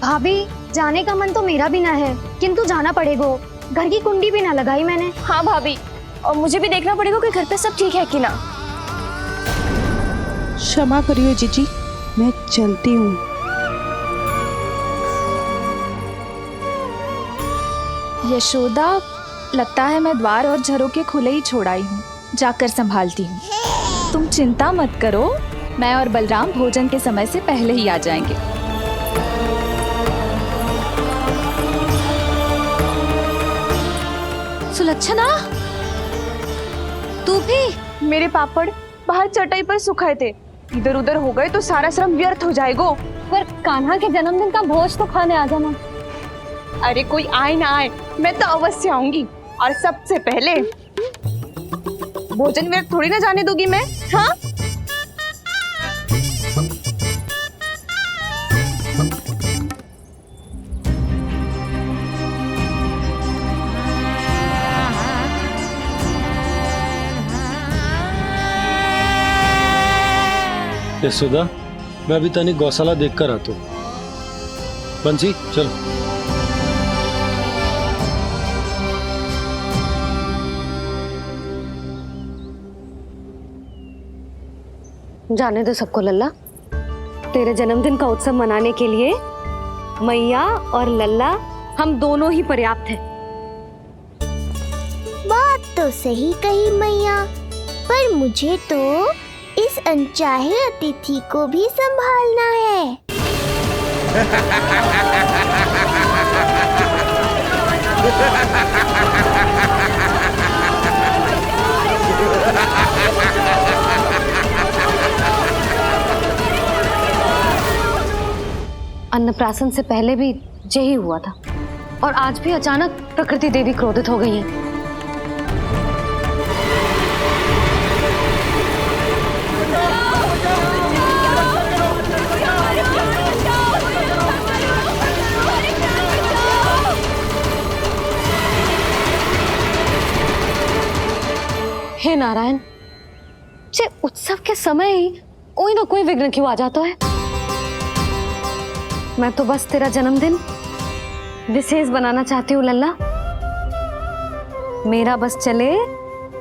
भाभी, जाने का मन तो मेरा भी ना है, किंतु जाना पड़ेगा। घर की कुंडी भी ना लगाई मैंने। हाँ भाभी, और मुझे भी देखना पड़ेगा कि घर पे सब ठीक है कि ना। क्षमा करिए जीजी, मैं चलती हूँ। यशोदा, लगता है मैं द्वार और झरोखे खुले ही छोड़ आई हूँ, जाकर संभालती हूँ। तुम चिंता मत करो, मैं और बलराम भोजन के समय से पहले ही आ जाएंगे। सुलक्षणा, तू भी? मेरे पापड़ बाहर चटाई पर सुखाए थे, इधर उधर हो गए तो सारा श्रम व्यर्थ हो जाएगा। पर कान्हा के जन्मदिन का भोज तो खाने आ जाना। अरे कोई आए ना आए, मैं तो अवश्य आऊंगी, और सबसे पहले भोजन व्यर्थ थोड़ी ना जाने दूंगी मैं। हाँ, यशोदा, मैं अभी तनिक गौशाला देख कर आता हूँ। बंसी, चलो। जाने दो सबको लल्ला, तेरे जन्मदिन का उत्सव मनाने के लिए मैया और लल्ला हम दोनों ही पर्याप्त हैं। बात तो सही कही मैया, पर मुझे तो इस अनचाहे अतिथि को भी संभालना है। अन्नप्राशन से पहले भी यही हुआ था और आज भी अचानक प्रकृति देवी क्रोधित हो गई है। हे नारायण, जे उत्सव के समय ही कोई ना कोई विघ्न क्यों आ जाता है। मैं तो बस तेरा जन्मदिन विशेष बनाना चाहती हूँ लल्ला। मेरा बस चले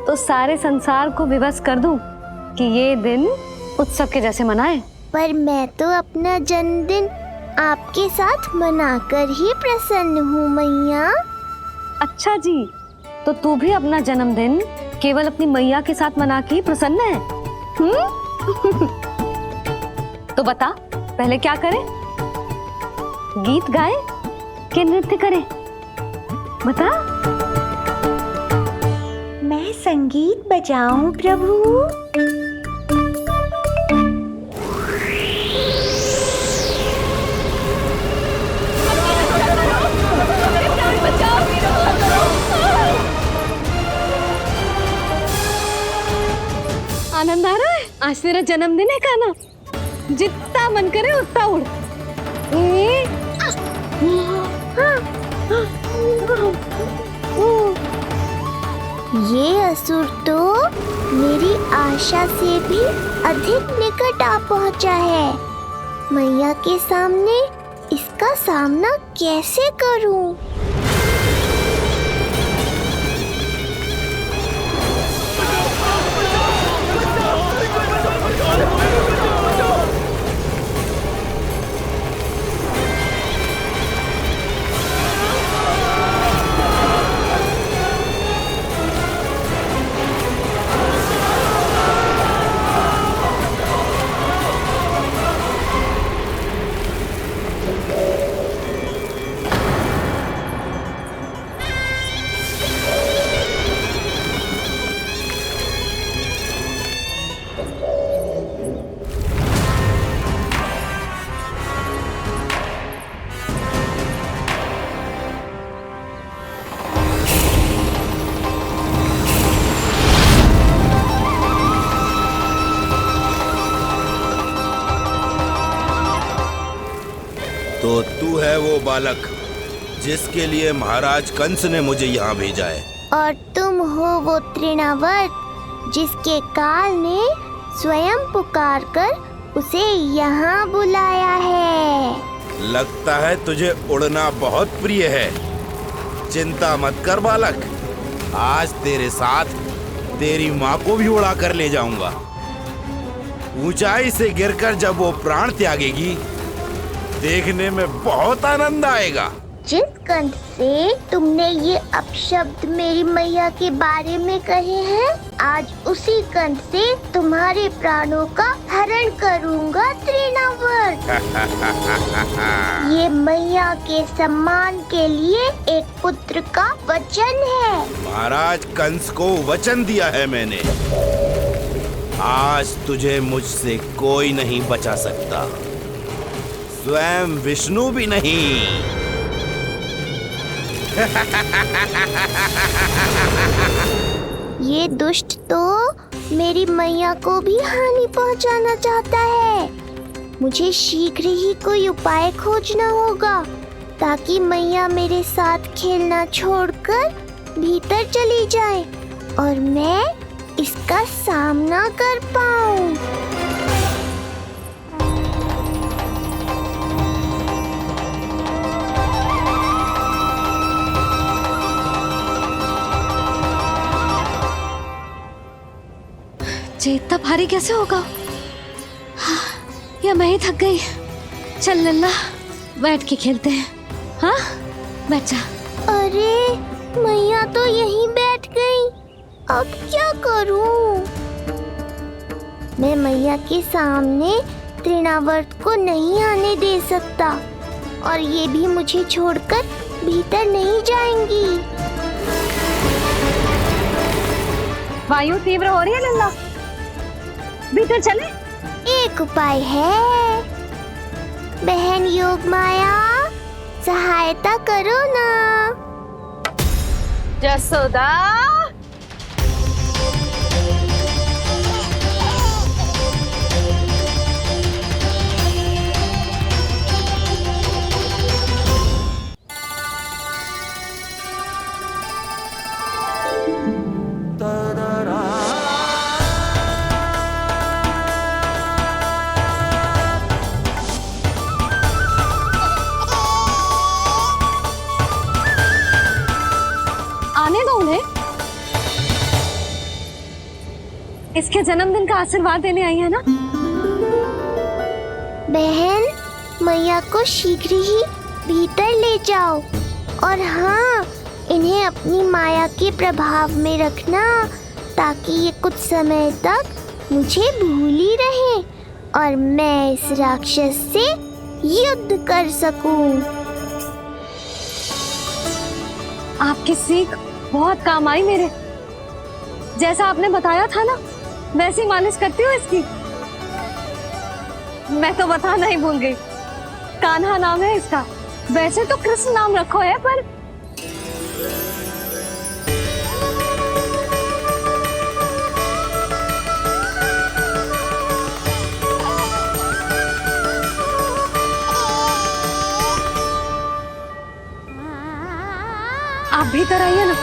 तो सारे संसार को विवश कर दूं कि ये दिन उत्सव के जैसे मनाए। पर मैं तो अपना जन्मदिन आपके साथ मनाकर ही प्रसन्न हूँ मैया। अच्छा जी, तो तू भी अपना जन्मदिन केवल अपनी मैया के साथ मना के ही प्रसन्न है? तो बता पहले क्या करें? गीत गाए कि नृत्य करें? बता। मैं संगीत बजाऊं प्रभु? आनंद आ रहा है? आज तेरा जन्मदिन है कान्हा, जितना मन करे उतना उड़। ये असुर तो मेरी आशा से भी अधिक निकट आ पहुंचा है। मैया के सामने इसका सामना कैसे करूं? तो तू है वो बालक जिसके लिए महाराज कंस ने मुझे यहाँ भेजा है। और तुम हो वो तृणावर्त जिसके काल ने स्वयं पुकार कर उसे यहाँ बुलाया है। लगता है तुझे उड़ना बहुत प्रिय है। चिंता मत कर बालक, आज तेरे साथ तेरी माँ को भी उड़ा कर ले जाऊंगा। ऊंचाई से गिरकर जब वो प्राण त्यागेगी देखने में बहुत आनंद आएगा। जिस कंठ से तुमने ये अपशब्द मेरी मैया के बारे में कहे हैं, आज उसी कंठ से तुम्हारे प्राणों का हरण करूंगा तृणावर्त। ये मैया के सम्मान के लिए एक पुत्र का वचन है। महाराज कंस को वचन दिया है मैंने। आज तुझे मुझसे कोई नहीं बचा सकता, स्वयं विष्णु भी नहीं। ये दुष्ट तो मेरी मैया को भी हानि पहुंचाना चाहता है। मुझे शीघ्र ही कोई उपाय खोजना होगा ताकि मैया मेरे साथ खेलना छोड़कर भीतर चली जाए और मैं इसका सामना कर पाऊं। ये इतना भारी कैसे होगा? हाँ, या मैं ही थक गई। चल लल्ला, बैठ के खेलते हैं। हाँ, बैठ जा। अरे मैया तो यहीं बैठ गई, अब क्या करूं? मैं मैया के सामने तृणावर्त को नहीं आने दे सकता और ये भी मुझे छोड़कर भीतर नहीं जाएंगी। वायु तीव्र हो रही है लल्ला, भीतर चले। एक उपाय है, बहन योग माया, सहायता करो ना। जसोदा, आने दो उन्हें। इसके जन्मदिन का आशीर्वाद देने आई है ना। बहन, मैया को शीघ्र ही भीतर ले जाओ और हाँ, इन्हें अपनी माया के प्रभाव में रखना ताकि ये कुछ समय तक मुझे भूल ही रहे और मैं इस राक्षस से युद्ध कर सकूं। आपकी सीख बहुत काम आई मेरे। जैसा आपने बताया था ना, वैसी मालिश करती हूँ इसकी। मैं तो बताना ही भूल गई, कान्हा नाम है इसका। वैसे तो कृष्ण नाम रखो है, पर आप भीतर आइए ना।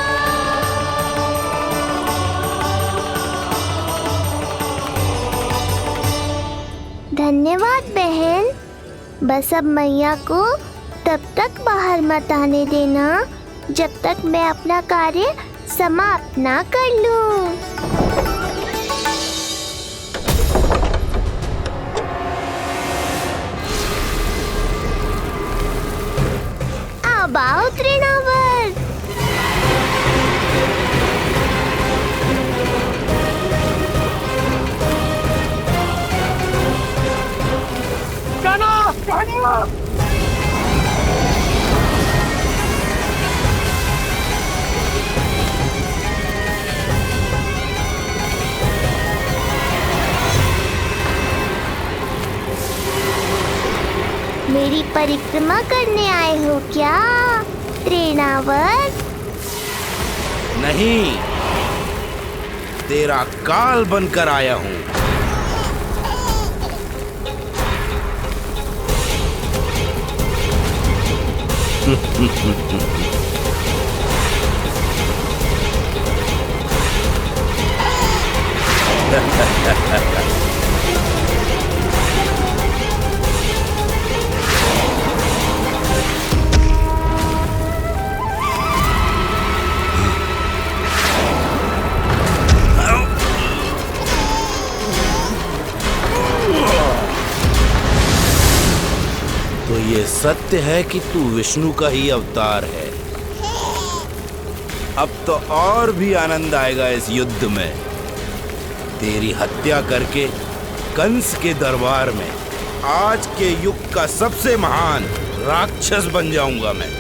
धन्यवाद बहन। बस अब मैया को तब तक बाहर मत आने देना जब तक मैं अपना कार्य समाप्त ना कर लूं। अब आओ तृणावर्त। मेरी परिक्रमा करने आए हो क्या तृणावर्त? नहीं, तेरा काल बनकर आया हूं। तो ये सत्य है कि तू विष्णु का ही अवतार है। अब तो और भी आनंद आएगा इस युद्ध में। तेरी हत्या करके कंस के दरबार में आज के युग का सबसे महान राक्षस बन जाऊंगा मैं।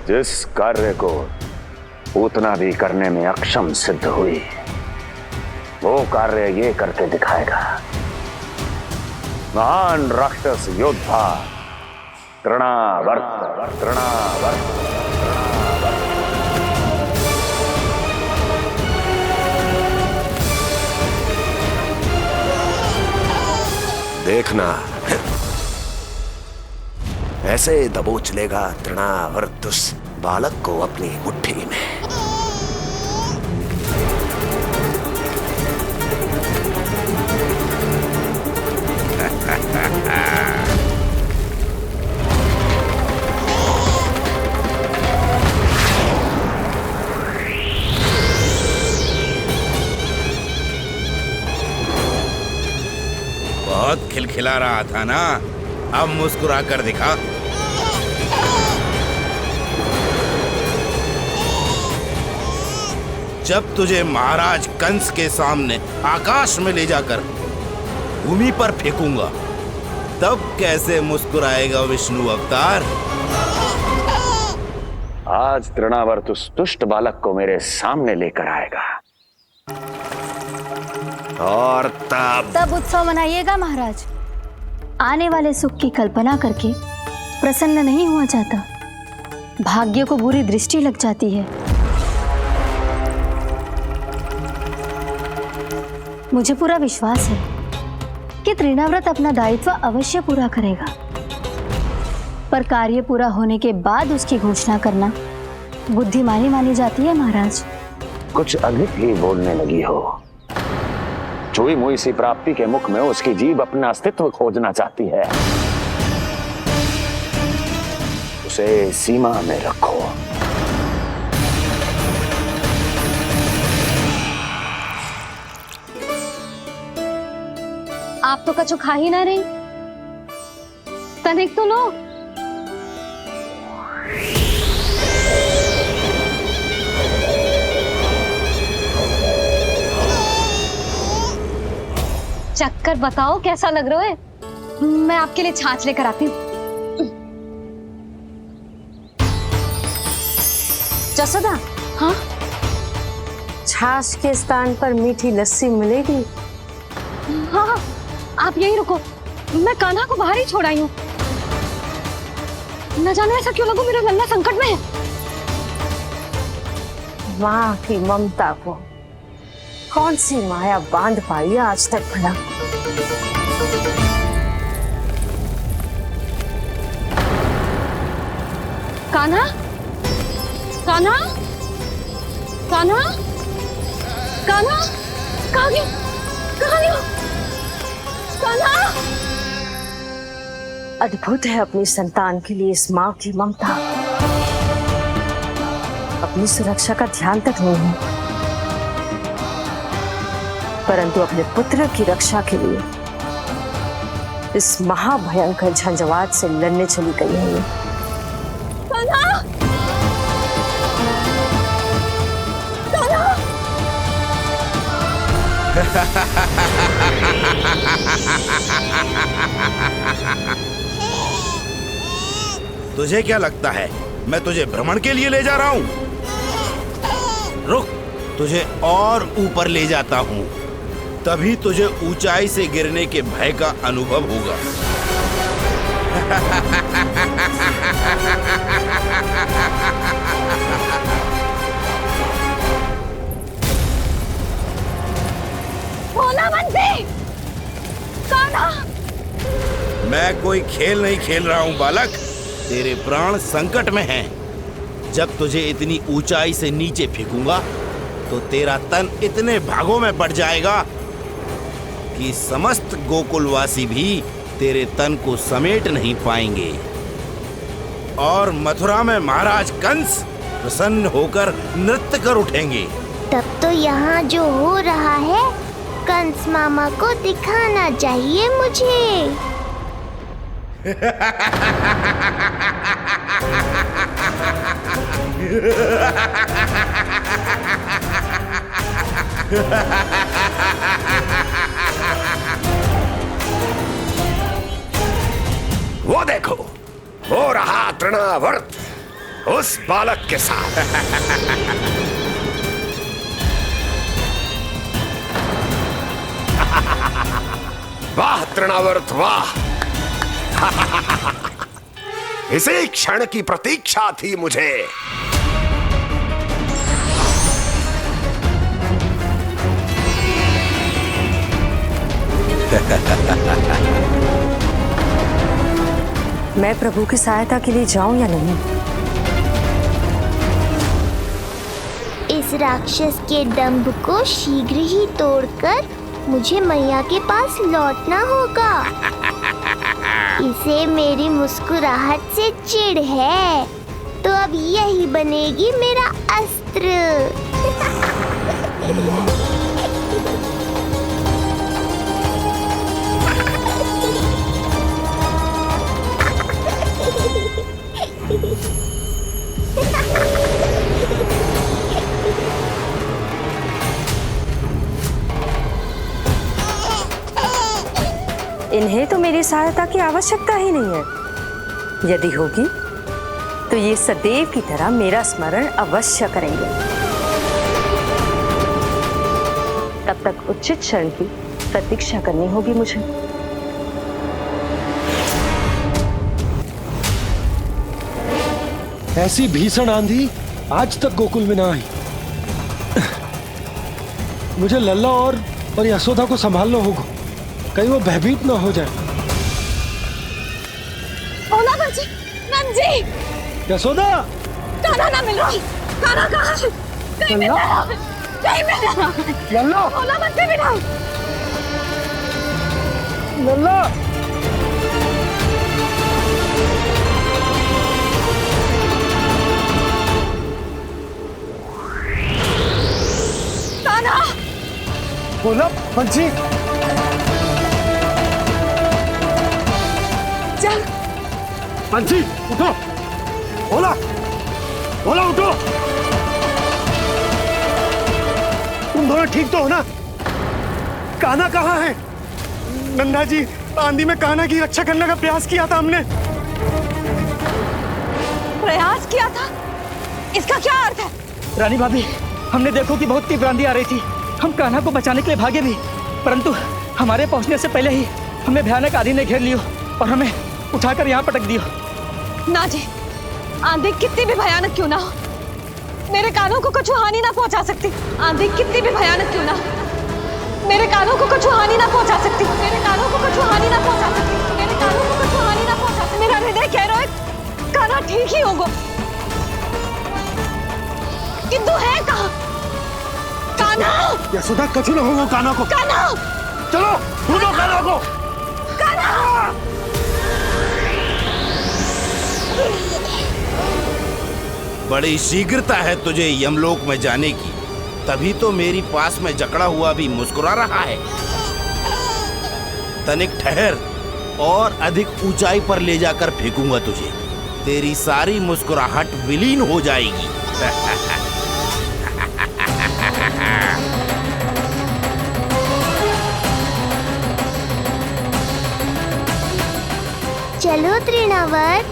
जिस कार्य को उतना भी करने में अक्षम सिद्ध हुई, वो कार्य ये करके दिखाएगा। महान राक्षस योद्धा तृणावर्त। देखना, ऐसे दबोच लेगा तृणावर्त उस बालक को अपनी मुट्ठी में। खिला रहा था ना, अब मुस्कुरा कर दिखा। जब तुझे महाराज कंस के सामने आकाश में ले जाकर भूमि पर फेंकूंगा, तब कैसे मुस्कुराएगा विष्णु अवतार? आज तृणावर्त उस दुष्ट बालक को मेरे सामने लेकर आएगा और तब उत्सव मनाइएगा महाराज। आने वाले सुख की कल्पना करके प्रसन्न नहीं हुआ जाता, भाग्य को बुरी दृष्टि लग जाती है। मुझे पूरा विश्वास है कि तृणाव्रत अपना दायित्व अवश्य पूरा करेगा, पर कार्य पूरा होने के बाद उसकी घोषणा करना बुद्धिमानी मानी जाती है महाराज। कुछ अधिक ही बोलने लगी हो। चुई मुई सी प्राप्ति के मुख में उसकी जीभ अपना अस्तित्व खोजना चाहती है। उसे सीमा में रखो। आप तो कछु खा ही ना रही, तनिक तो लो। चक्कर बताओ कैसा लग रहा है? मैं आपके लिए छाछ लेकर आती हूँ। जसोदा, हाँ? छाछ के स्थान पर मीठी लस्सी मिलेगी। हाँ, आप यही रुको, मैं कान्हा को बाहर ही छोड़ आई हूँ। न जाने ऐसा क्यों लगो मेरा लल्ला संकट में है। माँ की ममता को कौन सी माया बांध पाई है आज तक भला? कान्हा, कान्हा, कान्हा, कान्हा, कहाँ गया? कहाँ गया? कान्हा! अद्भुत है अपनी संतान के लिए इस माँ की ममता। अपनी सुरक्षा का ध्यान तक नहीं है, परंतु अपने पुत्र की रक्षा के लिए इस महाभयंकर झंझावात से लड़ने चली गई है ये। कान्हा! कान्हा! तुझे क्या लगता है मैं तुझे भ्रमण के लिए ले जा रहा हूँ? रुक, तुझे और ऊपर ले जाता हूँ, तभी तुझे ऊंचाई से गिरने के भय का अनुभव होगा। भोला बंसी! कान्हा! मैं कोई खेल नहीं खेल रहा हूँ बालक, तेरे प्राण संकट में हैं। जब तुझे इतनी ऊंचाई से नीचे फेंकूंगा तो तेरा तन इतने भागों में बढ़ जाएगा कि समस्त गोकुलवासी भी तेरे तन को समेट नहीं पाएंगे और मथुरा में महाराज कंस प्रसन्न होकर नृत्य कर उठेंगे। तब तो यहाँ जो हो रहा है कंस मामा को दिखाना चाहिए मुझे। वो देखो, हो रहा तृणावर्त उस बालक के साथ। वाह तृणावर्त वाह! इसी क्षण की प्रतीक्षा थी मुझे। मैं प्रभु की सहायता के लिए जाऊं या नहीं? इस राक्षस के दंभ को शीघ्र ही तोड़कर मुझे मैया के पास लौटना होगा। इसे मेरी मुस्कुराहट से चिढ़ है, तो अब यही बनेगी मेरा अस्त्र। इन्हें तो मेरी सहायता की आवश्यकता ही नहीं है। यदि होगी तो ये सदैव की तरह मेरा स्मरण अवश्य करेंगे। तब तक उचित क्षण की प्रतीक्षा करनी होगी मुझे। ऐसी भीषण आंधी आज तक गोकुल में ना आई। मुझे लल्ला और यशोदा को संभालना होगा, कहीं वो भयभीत ना हो जाए। ओला बंजी, नंजी, यशोदा, कान्हा ना मिल रहा। कान्हा कहाँ है? कहीं मिल रहा है? कहीं मिल रहा है? लल्ला, ओला बंजी मिला। लल्ला, कान्हा, बोला बंसी। चल बंसी, उठो। बोला, बोला उठो। तुम दोनों ठीक तो हो ना? कान्हा कहाँ है? नंदा जी, आंधी में कान्हा की रक्षा करने का प्रयास किया था हमने। प्रयास किया था? इसका क्या अर्थ है? रानी भाभी, हमने देखो कि बहुत तीव्र आंधी आ रही थी। हम कान्हा को बचाने के लिए भागे भी, परंतु हमारे पहुंचने से पहले ही हमें भयानक आंधी ने घेर लियो और हमें उठाकर यहाँ पटक दियो। ना जी, आंधी कितनी भी भयानक क्यों ना हो, मेरे कानों को कुछ हानि ना पहुंचा सकती। आंधी कितनी भी भयानक क्यों ना हो, मेरे कानों को कुछ हानि ना पहुंचा सकती। मेरे कानों को कुछ हानि ना पहुंचा सकती। मेरे कानों को कुछ हानि ना पहुंचा सकती। मेरा हृदय कह रहा है कान्हा ठीक ही होगा, किंतु है कहाँ कान्हा? यशोदा, कछु ना होगा कान्हा को। कान्हा, चलो ढूंढो कान्हा को। कान्हा, बड़ी शीघ्रता है तुझे यमलोक में जाने की, तभी तो मेरी पास में जकड़ा हुआ भी मुस्कुरा रहा है। तनिक ठहर और अधिक ऊंचाई पर ले जाकर फेंकूंगा तुझे, तेरी सारी मुस्कुराहट विलीन हो जाएगी। चलो तृणावर्त,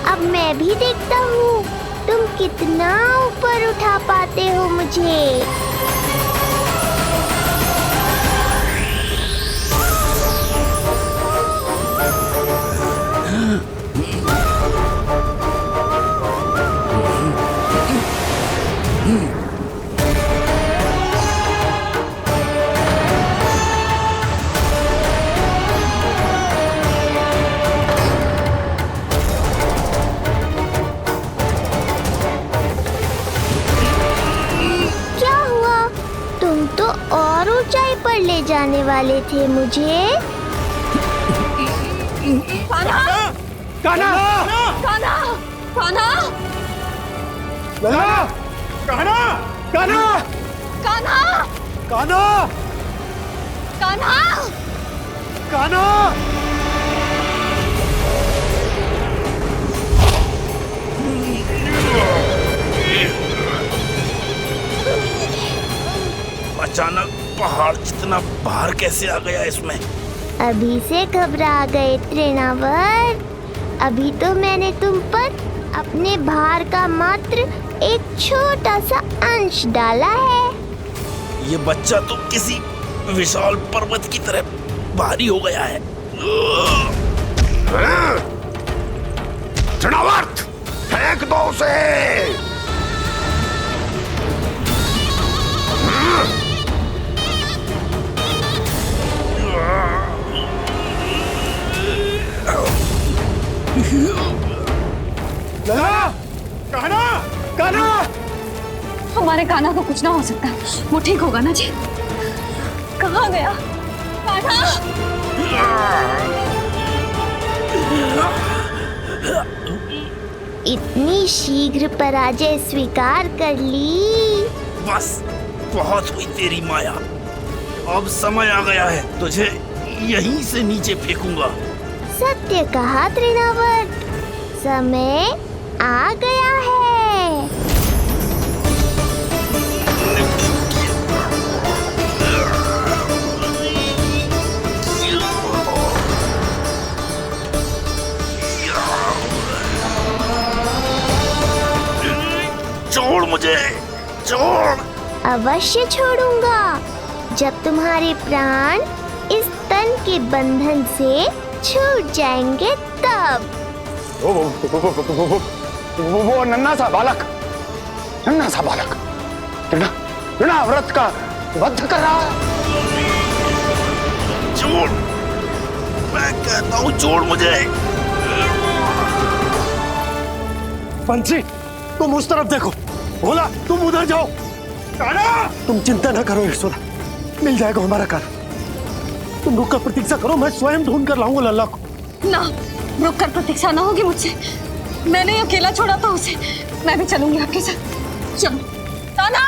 अब मैं भी देखता हूँ तुम कितना ऊपर उठा पाते हो मुझे। और ऊंचाई पर ले जाने वाले थे मुझे। कान्हा, कान्हा, कान्हा, कान्हा, कान्हा, कान्हा, कान्हा, कान्हा, कान्हा, कान्हा, कान्हा। अचानक पहाड़ जितना भार कैसे आ गया इसमें? अभी से घबरा गए तृणावर्त, अभी तो मैंने तुम पर अपने भार का मात्र एक छोटा सा अंश डाला है। ये बच्चा तो किसी विशाल पर्वत की तरह भारी हो गया है। तृणावर्त, फेंक दो उसे। कान्हा, कान्हा, हमारे कान्हा को कुछ ना हो सकता, वो ठीक होगा ना जी? कहाँ गया कान्हा? इतनी शीघ्र पराजय स्वीकार कर ली। बस बहुत हुई तेरी माया, अब समय आ गया है, तुझे यहीं से नीचे फेंकूंगा। सत्य कहा तृणावर्त, समय आ गया है। मुझे, छोड़। अवश्य छोड़ूंगा जब तुम्हारे प्राण इस तन के बंधन से छूट जाएंगे तब। वो नन्हा सा बालक व्रत का वध कर रहा है। छोड़, मैं कहता हूँ छोड़ मुझे। पंछी, तुम उस तरफ देखो। भोला, तुम उधर जाओ। तुम चिंता न करो यशोदा, मिल जाएगा हमारा कार। तुम रुक कर प्रतीक्षा करो, मैं स्वयं ढूंढ कर लाऊंगा लल्ला को। ना, रुक कर प्रतीक्षा ना होगी मुझसे। मैंने अकेला छोड़ा था उसे, मैं भी चलूंगी आपके साथ। चलो ताना।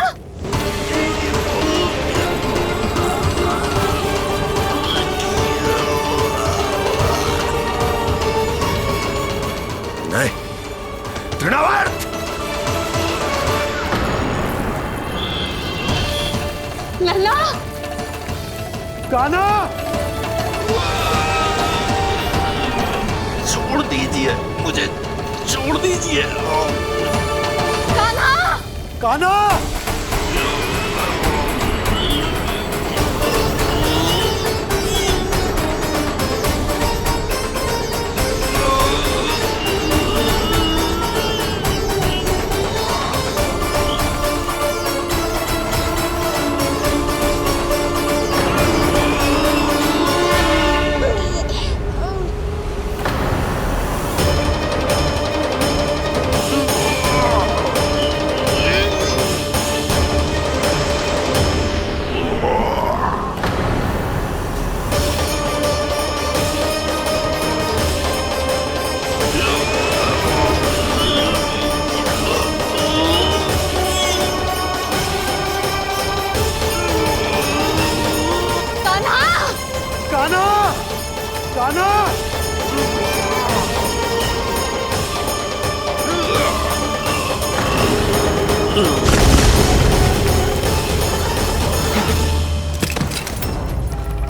नहीं, तृणावर्त। लल्ला, कान्हा, छोड़ दीजिए मुझे, छोड़ दीजिए। कान्हा, कान्हा।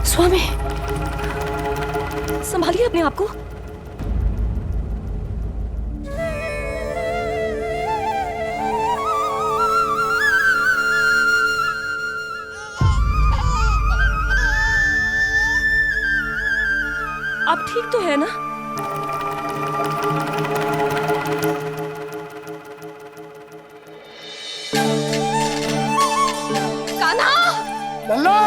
स्वामी, संभालिए अपने आप को। आप ठीक तो है ना? कान्हा! लल्ला!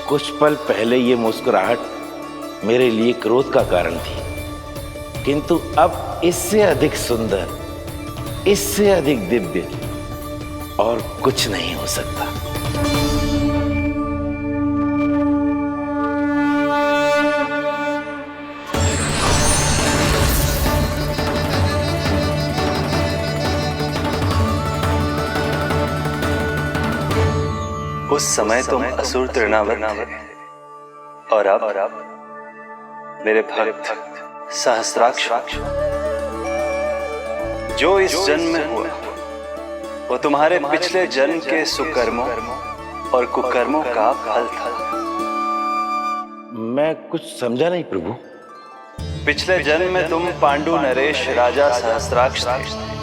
कुछ पल पहले ये मुस्कुराहट मेरे लिए क्रोध का कारण थी, किंतु अब इससे अधिक सुंदर, इससे अधिक दिव्य और कुछ नहीं हो सकता। उस समय तुम असुर तृणावर्त थे और अब मेरे भक्त सहस्राक्ष। जो इस जन्म में हुआ वो तुम्हारे पिछले जन्म के सुकर्मों और कुकर्मों का फल था। मैं कुछ समझा नहीं प्रभु। पिछले जन्म में तुम पांडु नरेश राजा सहस्राक्ष थे